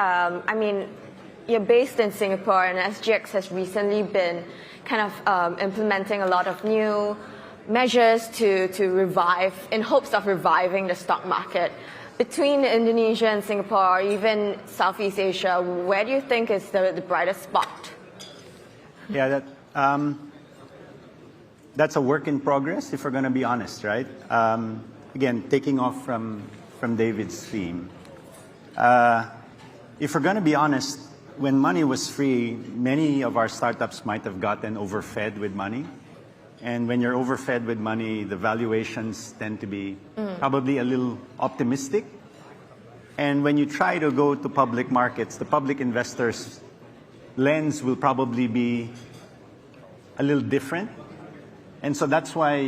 you're based in Singapore, and SGX has recently been kind of implementing a lot of new measures to revive, in hopes of reviving the stock market. Between Indonesia and Singapore, or even Southeast Asia, where do you think is the brightest spot? Yeah, that's a work in progress, if we're going to be honest, right? Again, taking off from David's theme. If we're going to be honest, when money was free, many of our startups might have gotten overfed with money. And when you're overfed with money, the valuations tend to be probably a little optimistic. And when you try to go to public markets, the public investors' lens will probably be a little different. And so that's why,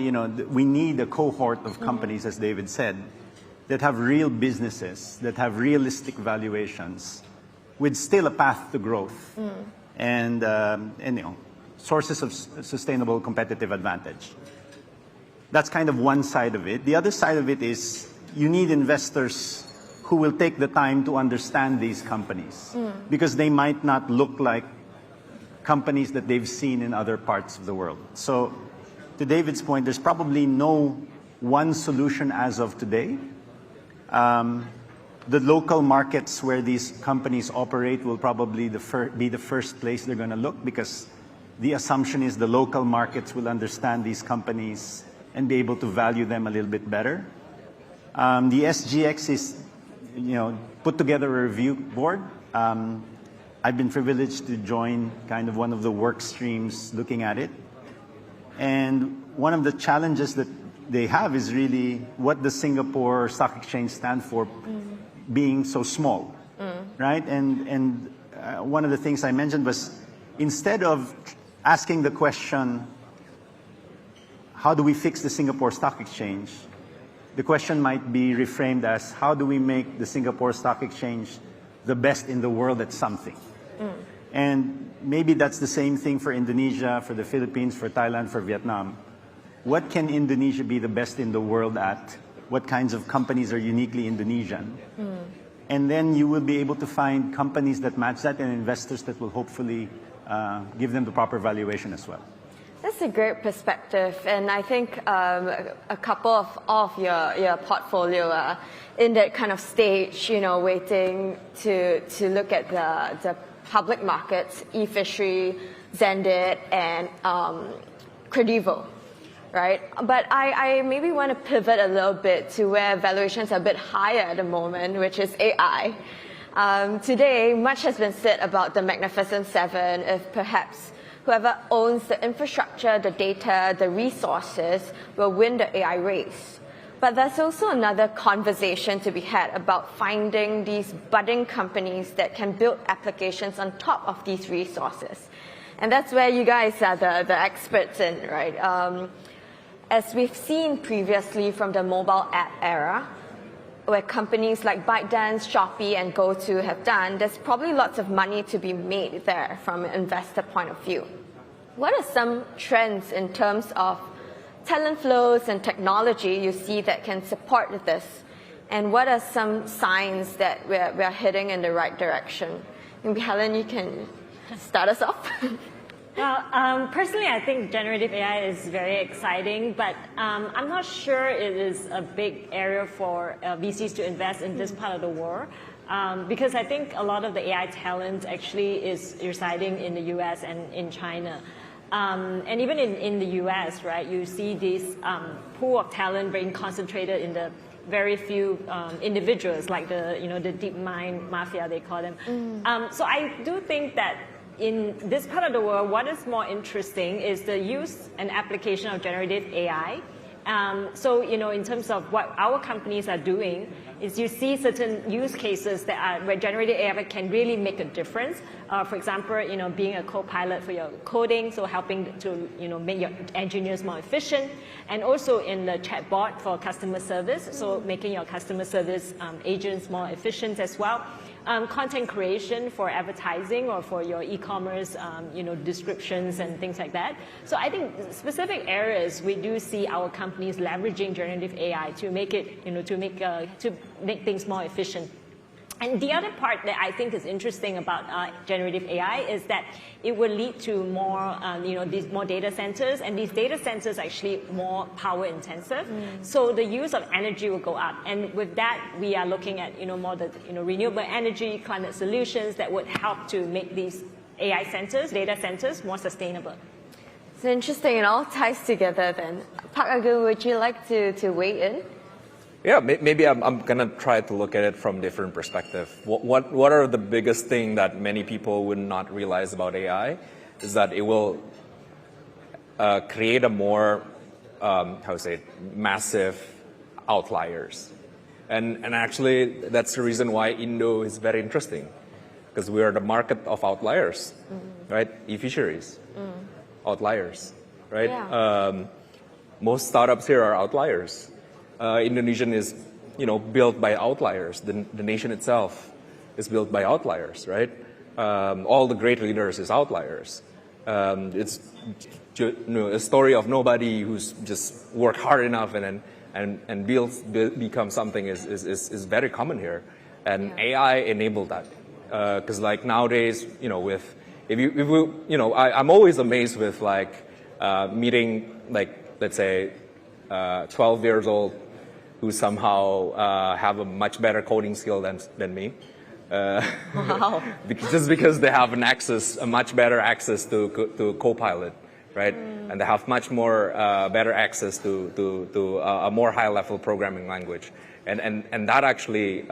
we need a cohort of companies, as David said, that have real businesses, that have realistic valuations, with still a path to growth and sources of sustainable competitive advantage. That's kind of one side of it. The other side of it is you need investors who will take the time to understand these companies because they might not look like companies that they've seen in other parts of the world. So to David's point, there's probably no one solution as of today. The local markets where these companies operate will probably be the first place they're going to look because the assumption is the local markets will understand these companies and be able to value them a little bit better. The SGX is, put together a review board. I've been privileged to join kind of one of the work streams looking at it. And one of the challenges that they have is really what the Singapore Stock Exchange stands for being so small, right? And one of the things I mentioned was instead of asking the question, how do we fix the Singapore Stock Exchange? The question might be reframed as, how do we make the Singapore Stock Exchange the best in the world at something? And maybe that's the same thing for Indonesia, for the Philippines, for Thailand, for Vietnam. What can Indonesia be the best in the world at? What kinds of companies are uniquely Indonesian? And then you will be able to find companies that match that and investors that will hopefully give them the proper valuation as well. That's a great perspective, and I think a couple of your portfolio are in that kind of stage, waiting to look at the public markets, eFishery, Zendit, and Credivo, right? But I maybe want to pivot a little bit to where valuations are a bit higher at the moment, which is AI. Today, much has been said about the Magnificent Seven, if perhaps whoever owns the infrastructure, the data, the resources will win the AI race. But there's also another conversation to be had about finding these budding companies that can build applications on top of these resources. And that's where you guys are the experts in, right? As we've seen previously from the mobile app era, where companies like ByteDance, Shopee, and GoTo have done, there's probably lots of money to be made there from an investor point of view. What are some trends in terms of talent flows and technology you see that can support this? And what are some signs that we're heading in the right direction? Maybe Helen, you can start us off. Well, personally, I think generative AI is very exciting, but I'm not sure it is a big area for VCs to invest in this part of the world, because I think a lot of the AI talent actually is residing in the US and in China. And even in the US, right, you see this pool of talent being concentrated in the very few individuals, like the deep mind mafia, they call them. So I do think that in this part of the world, what is more interesting is the use and application of generative AI So, in terms of what our companies are doing, is you see certain use cases where generative AI can really make a difference. For example, being a co-pilot for your coding, so helping to, make your engineers more efficient, and also in the chatbot for customer service, so making your customer service agents more efficient as well. Content creation for advertising or for your e-commerce, descriptions and things like that. So I think specific areas we do see our companies leveraging generative AI to make it, to make things more efficient. And the other part that I think is interesting about generative AI is that it will lead to more, these more data centers, and these data centers are actually more power intensive. So the use of energy will go up, and with that, we are looking at more the renewable energy, climate solutions that would help to make these AI centers, data centers, more sustainable. It's interesting. It all ties together. Then, Pak Agung, would you like to weigh in? Yeah, maybe I'm gonna try to look at it from different perspective. What are the biggest thing that many people would not realize about AI is that it will create a more massive outliers, and actually that's the reason why Indo is very interesting, because we are the market of outliers, right? E-fisheries, outliers, right? Yeah. Most startups here are outliers. Indonesian is, built by outliers. The nation itself is built by outliers, right? All the great leaders is outliers. It's a story of nobody who's just worked hard enough and become something is very common here, and AI enabled that. Because like nowadays, I'm always amazed with meeting let's say 12 years old who somehow have a much better coding skill than me. Wow. Just because they have a much better access to Copilot, right? And they have much more better access to a more high level programming language. And that actually,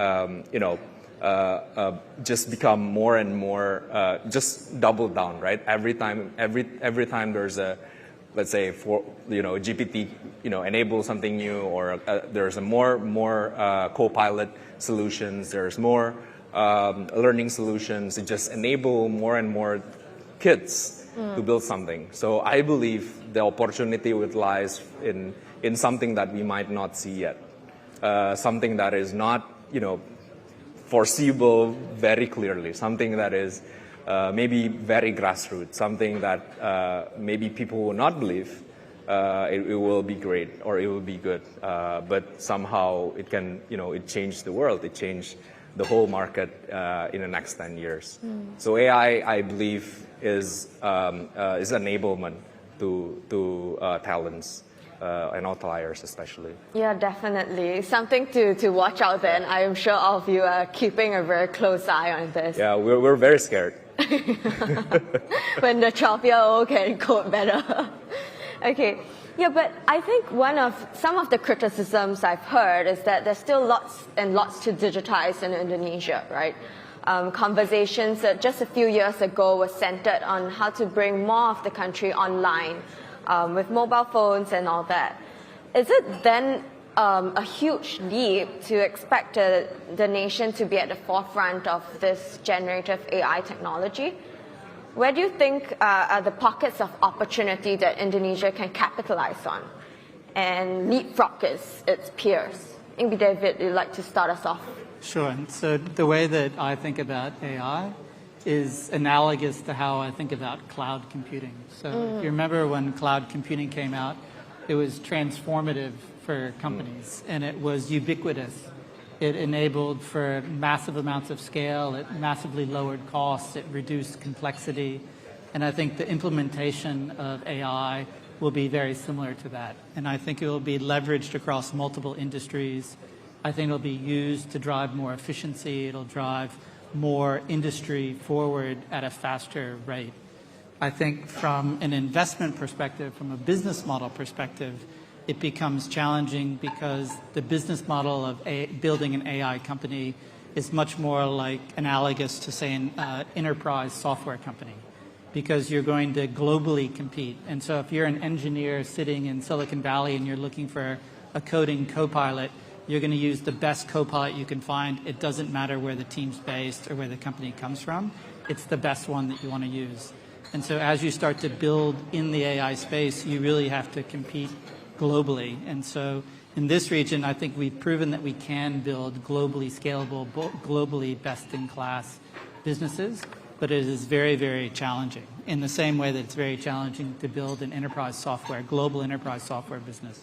just become more and more, just double down, right? Every time there's a, let's say, GPT, enable something new, or there's a more co-pilot solutions, there's more learning solutions. It just enable more and more kids to build something. So I believe the opportunity lies in something that we might not see yet, something that is not, foreseeable very clearly, something that is maybe very grassroots, something that maybe people will not believe it will be great or it will be good, but somehow it can, it changed the world, it changed the whole market in the next 10 years. So AI, I believe, is enablement to talents and outliers especially. Yeah, definitely. Something to watch out then. I am sure all of you are keeping a very close eye on this. Yeah, we're very scared. When the 12-year-old can code better. Okay. Yeah, but I think some of the criticisms I've heard is that there's still lots and lots to digitize in Indonesia, right? Conversations that just a few years ago were centered on how to bring more of the country online with mobile phones and all that. Is it then a huge leap to expect the nation to be at the forefront of this generative AI technology? Where do you think are the pockets of opportunity that Indonesia can capitalize on and leapfrog its peers? Maybe David, you'd like to start us off. Sure. So the way that I think about AI is analogous to how I think about cloud computing. So if you remember when cloud computing came out, it was transformative for companies, and it was ubiquitous. It enabled for massive amounts of scale, it massively lowered costs, it reduced complexity, and I think the implementation of AI will be very similar to that. And I think it will be leveraged across multiple industries. I think it will be used to drive more efficiency, it'll drive more industry forward at a faster rate. I think from an investment perspective, from a business model perspective, it becomes challenging because the business model of building an AI company is much more like analogous to, say, an enterprise software company. because you're going to globally compete. And so if you're an engineer sitting in Silicon Valley and you're looking for a coding co-pilot, you're going to use the best co-pilot you can find. It doesn't matter where the team's based or where the company comes from. It's the best one that you want to use. And so as you start to build in the AI space, you really have to compete globally. And so in this region, I think we've proven that we can build globally scalable, globally best-in-class businesses, but it is very, very challenging in the same way that it's very challenging to build an enterprise software, global enterprise software business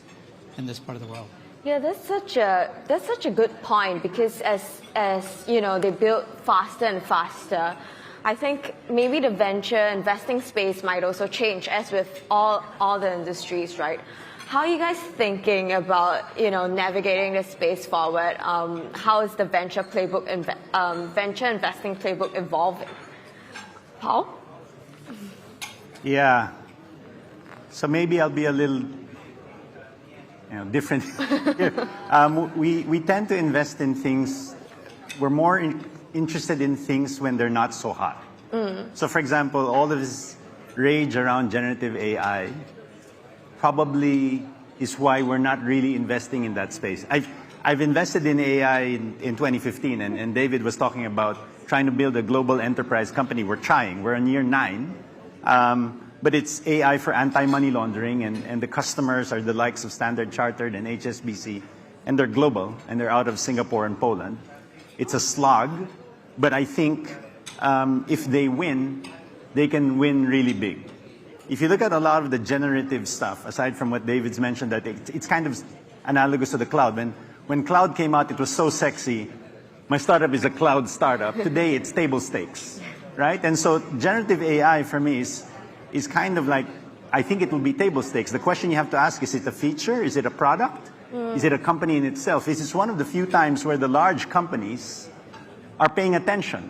in this part of the world. Yeah, that's such a good point, because as you know, they build faster and faster. I think maybe the venture investing space might also change, as with all the industries, right? How are you guys thinking about, you know, navigating this space forward? How is the venture investing playbook evolving? Paul? Yeah. So maybe I'll be a little, different. We tend to invest in things. We're more interested in things when they're not so hot. So, for example, all of this rage around generative AI probably is why we're not really investing in that space. I've invested in AI in 2015, and David was talking about trying to build a global enterprise company. We're trying. We're in year 9. But it's AI for anti-money laundering, and the customers are the likes of Standard Chartered and HSBC, and they're global, and they're out of Singapore and Poland. It's a slog, but I think if they win, they can win really big. If you look at a lot of the generative stuff, aside from what David's mentioned, that it's kind of analogous to the cloud. When cloud came out, it was so sexy. My startup is a cloud startup. Today, it's table stakes, right? And so generative AI for me is kind of like, I think it will be table stakes. The question you have to ask, is it a feature? Is it a product? Is it a company in itself? This is one of the few times where the large companies are paying attention,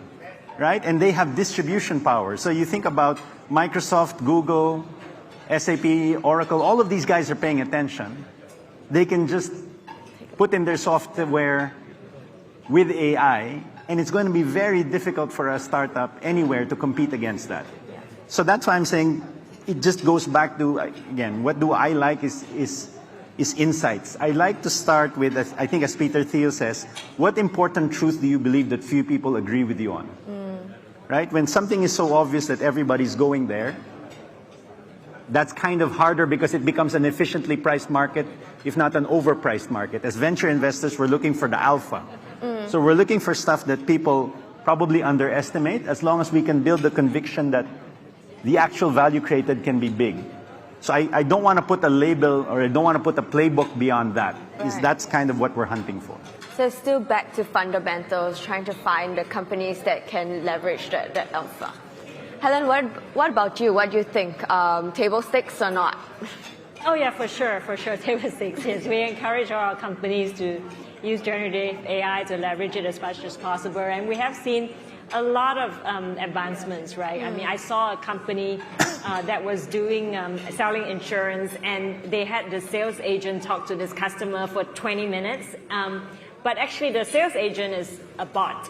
right? And they have distribution power. So you think about Microsoft, Google, SAP, Oracle, all of these guys are paying attention. They can just put in their software with AI, and it's going to be very difficult for a startup anywhere to compete against that. So that's why I'm saying it just goes back to, again, what do I like is insights. I like to start with, I think as Peter Thiel says, what important truth do you believe that few people agree with you on? Right? When something is so obvious that everybody's going there, that's kind of harder because it becomes an efficiently priced market, if not an overpriced market. As venture investors, we're looking for the alpha. So we're looking for stuff that people probably underestimate, as long as we can build the conviction that the actual value created can be big. So I don't want to put a label, or I don't want to put a playbook beyond that. Right. That's kind of what we're hunting for. So still back to fundamentals, trying to find the companies that can leverage that alpha. Helen, what about you? What do you think? Table stakes or not? Oh yeah, for sure, table stakes. Yes, we encourage our companies to use generative AI to leverage it as much as possible, and we have seen a lot of advancements, right? I mean, I saw a company that was doing selling insurance, and they had the sales agent talk to this customer for 20 minutes. But actually, the sales agent is a bot.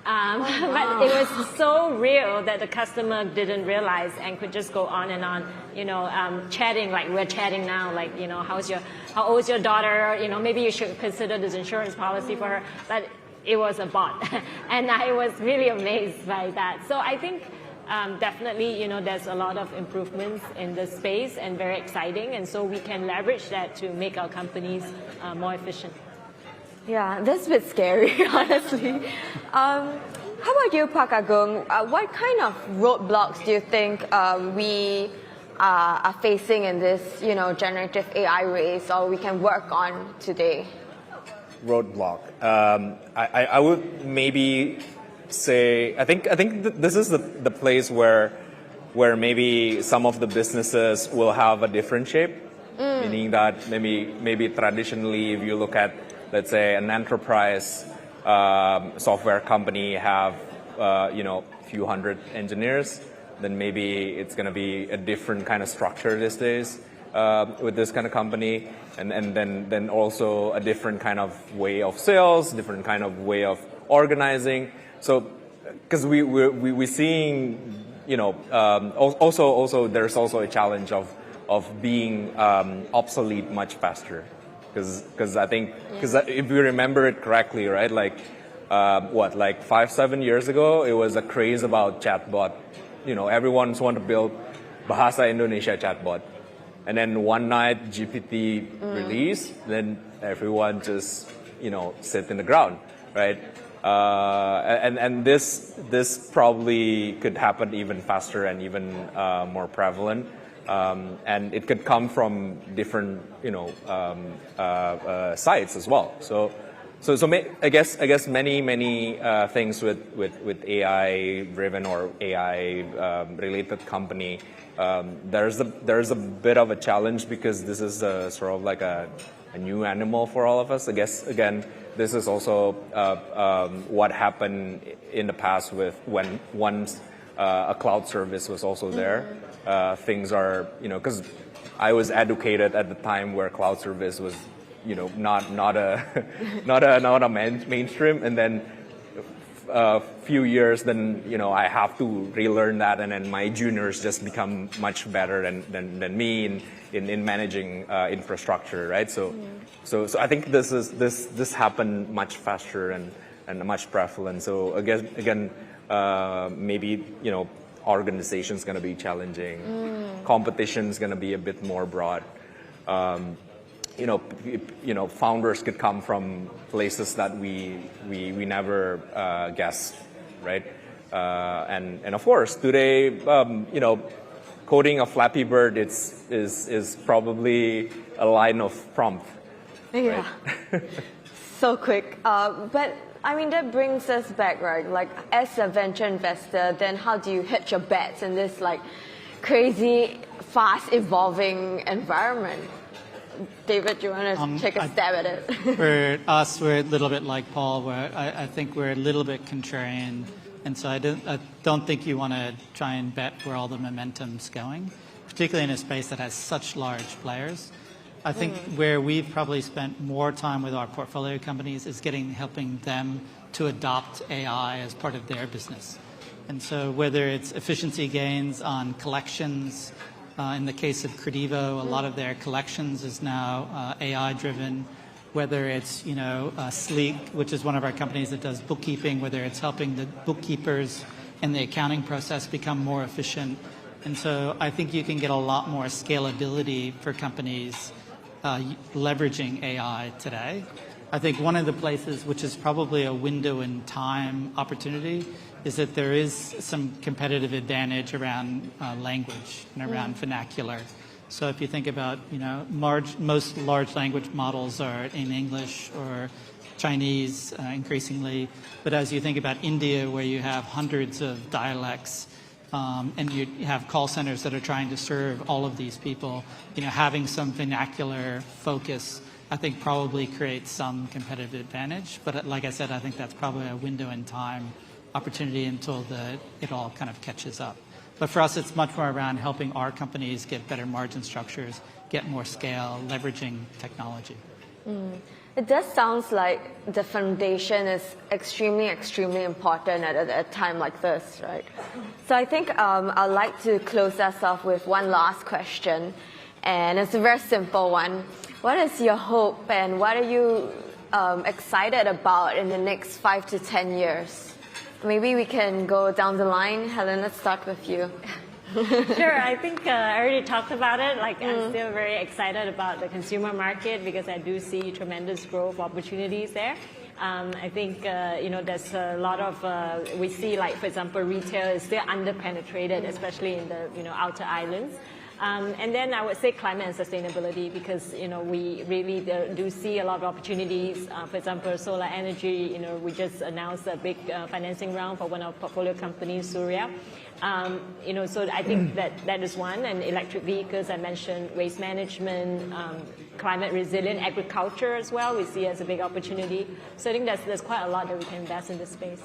But it was so real that the customer didn't realize and could just go on and on, chatting like we're chatting now, like, how old is your daughter? Maybe you should consider this insurance policy for her. But it was a bot. And I was really amazed by that. So I think definitely, there's a lot of improvements in this space and very exciting. And so we can leverage that to make our companies more efficient. Yeah, that's a bit scary, honestly. How about you, Pak Agung? What kind of roadblocks do you think we are facing in this, generative AI race, or we can work on today? Roadblock. I would maybe say, I think this is the place where maybe some of the businesses will have a different shape, meaning that maybe traditionally, if you look at, let's say, an enterprise software company have few hundred engineers, then maybe it's going to be a different kind of structure these days with this kind of company, and then also a different kind of way of sales, different kind of way of organizing. So, because we're seeing also there's also a challenge of being obsolete much faster, because I think if you remember it correctly, right, like like 5-7 years ago, it was a craze about chatbot. Everyone's want to build Bahasa Indonesia chatbot, and then one night GPT release, then everyone just sit in the ground, right? And this probably could happen even faster and even more prevalent, and it could come from different sites as well. So I guess many things with AI driven or AI related company, there's a bit of a challenge, because this is sort of like a new animal for all of us. I guess again, this is also what happened in the past with when once a cloud service was also there. Things are because I was educated at the time where cloud service was not a mainstream, and then a few years, then I have to relearn that, and then my juniors just become much better than me in managing infrastructure, right? So I think this happened much faster and much prevalent. So again, maybe organization's going to be challenging, competition's going to be a bit more broad. Founders could come from places that we never guessed, right? And of course, today, coding a Flappy Bird is probably a line of prompt. Yeah, right? So quick. But I mean, that brings us back, right? Like, as a venture investor, then how do you hedge your bets in this like crazy, fast evolving environment? David, do you want to take a stab at it? For us, we're a little bit like Paul, where I think we're a little bit contrarian. And so I don't think you want to try and bet where all the momentum's going, particularly in a space that has such large players. I think where we've probably spent more time with our portfolio companies is helping them to adopt AI as part of their business. And so whether it's efficiency gains on collections, in the case of Credivo, a lot of their collections is now AI-driven. Whether it's Sleek, which is one of our companies that does bookkeeping, whether it's helping the bookkeepers and the accounting process become more efficient. And so I think you can get a lot more scalability for companies leveraging AI today. I think one of the places which is probably a window in time opportunity is that there is some competitive advantage around language and around vernacular. So if you think about, most large language models are in English or Chinese increasingly. But as you think about India, where you have hundreds of dialects, and you have call centers that are trying to serve all of these people, having some vernacular focus, I think probably creates some competitive advantage. But like I said, I think that's probably a window in time opportunity until it all kind of catches up. But for us, it's much more around helping our companies get better margin structures, get more scale, leveraging technology. It does sound like the foundation is extremely, extremely important at a time like this, right? So I think I'd like to close us off with one last question, and it's a very simple one. What is your hope, and what are you excited about in the next 5 to 10 years? Maybe we can go down the line. Helen, let's start with you. Sure, I think I already talked about it. I'm still very excited about the consumer market because I do see tremendous growth opportunities there. I think there's a lot of we see, like, for example, retail is still under-penetrated, especially in the outer islands. And then I would say climate and sustainability, because we really do see a lot of opportunities. For example, solar energy. We just announced a big financing round for one of our portfolio companies, Surya. So I think that is one. And electric vehicles, I mentioned waste management, climate resilient agriculture as well. We see as a big opportunity. So I think there's quite a lot that we can invest in this space.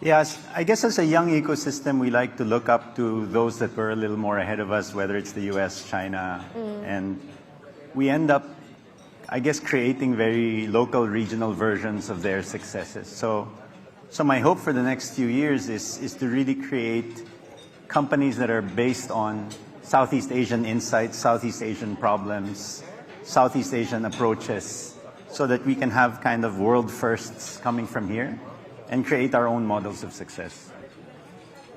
Yes, I guess as a young ecosystem, we like to look up to those that were a little more ahead of us, whether it's the US, China, and we end up, I guess, creating very local, regional versions of their successes. So So my hope for the next few years is to really create companies that are based on Southeast Asian insights, Southeast Asian problems, Southeast Asian approaches, so that we can have kind of world firsts coming from here and create our own models of success.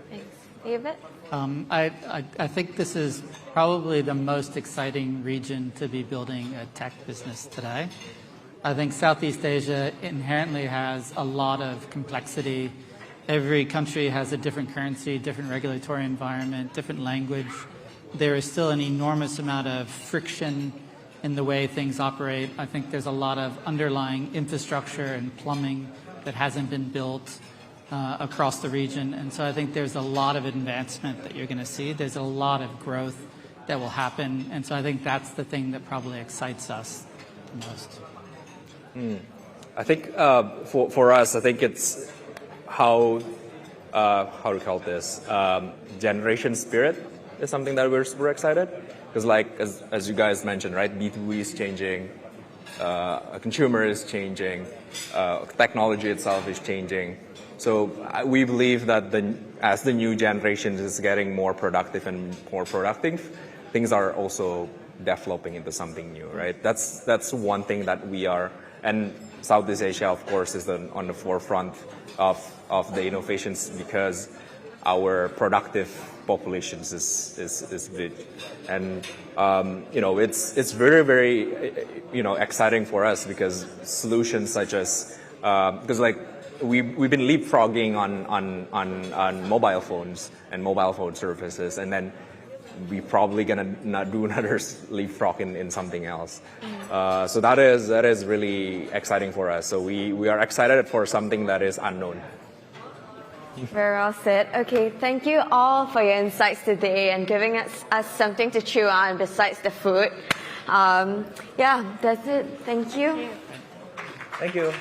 Thanks. David? I think this is probably the most exciting region to be building a tech business today. I think Southeast Asia inherently has a lot of complexity. Every country has a different currency, different regulatory environment, different language. There is still an enormous amount of friction in the way things operate. I think there's a lot of underlying infrastructure and plumbing that hasn't been built across the region. And so I think there's a lot of advancement that you're going to see. There's a lot of growth that will happen. And so I think that's the thing that probably excites us the most. I think for us, I think it's how to call this, generation spirit is something that we're excited. Because like, as you guys mentioned, right, B2B is changing, a consumer is changing, technology itself is changing. So we believe that as the new generation is getting more productive and more productive, things are also developing into something new, right? That's one thing that we are, and Southeast Asia, of course, is on the forefront of the innovations because our productive populations is big, and it's very, very exciting for us because solutions such as because like we've been leapfrogging on mobile phones and mobile phone services, and then we probably gonna not do another leapfrog in something else. So that is really exciting for us. So we are excited for something that is unknown. Very well said. Okay, thank you all for your insights today and giving us something to chew on besides the food. Yeah, that's it. Thank you. Thank you.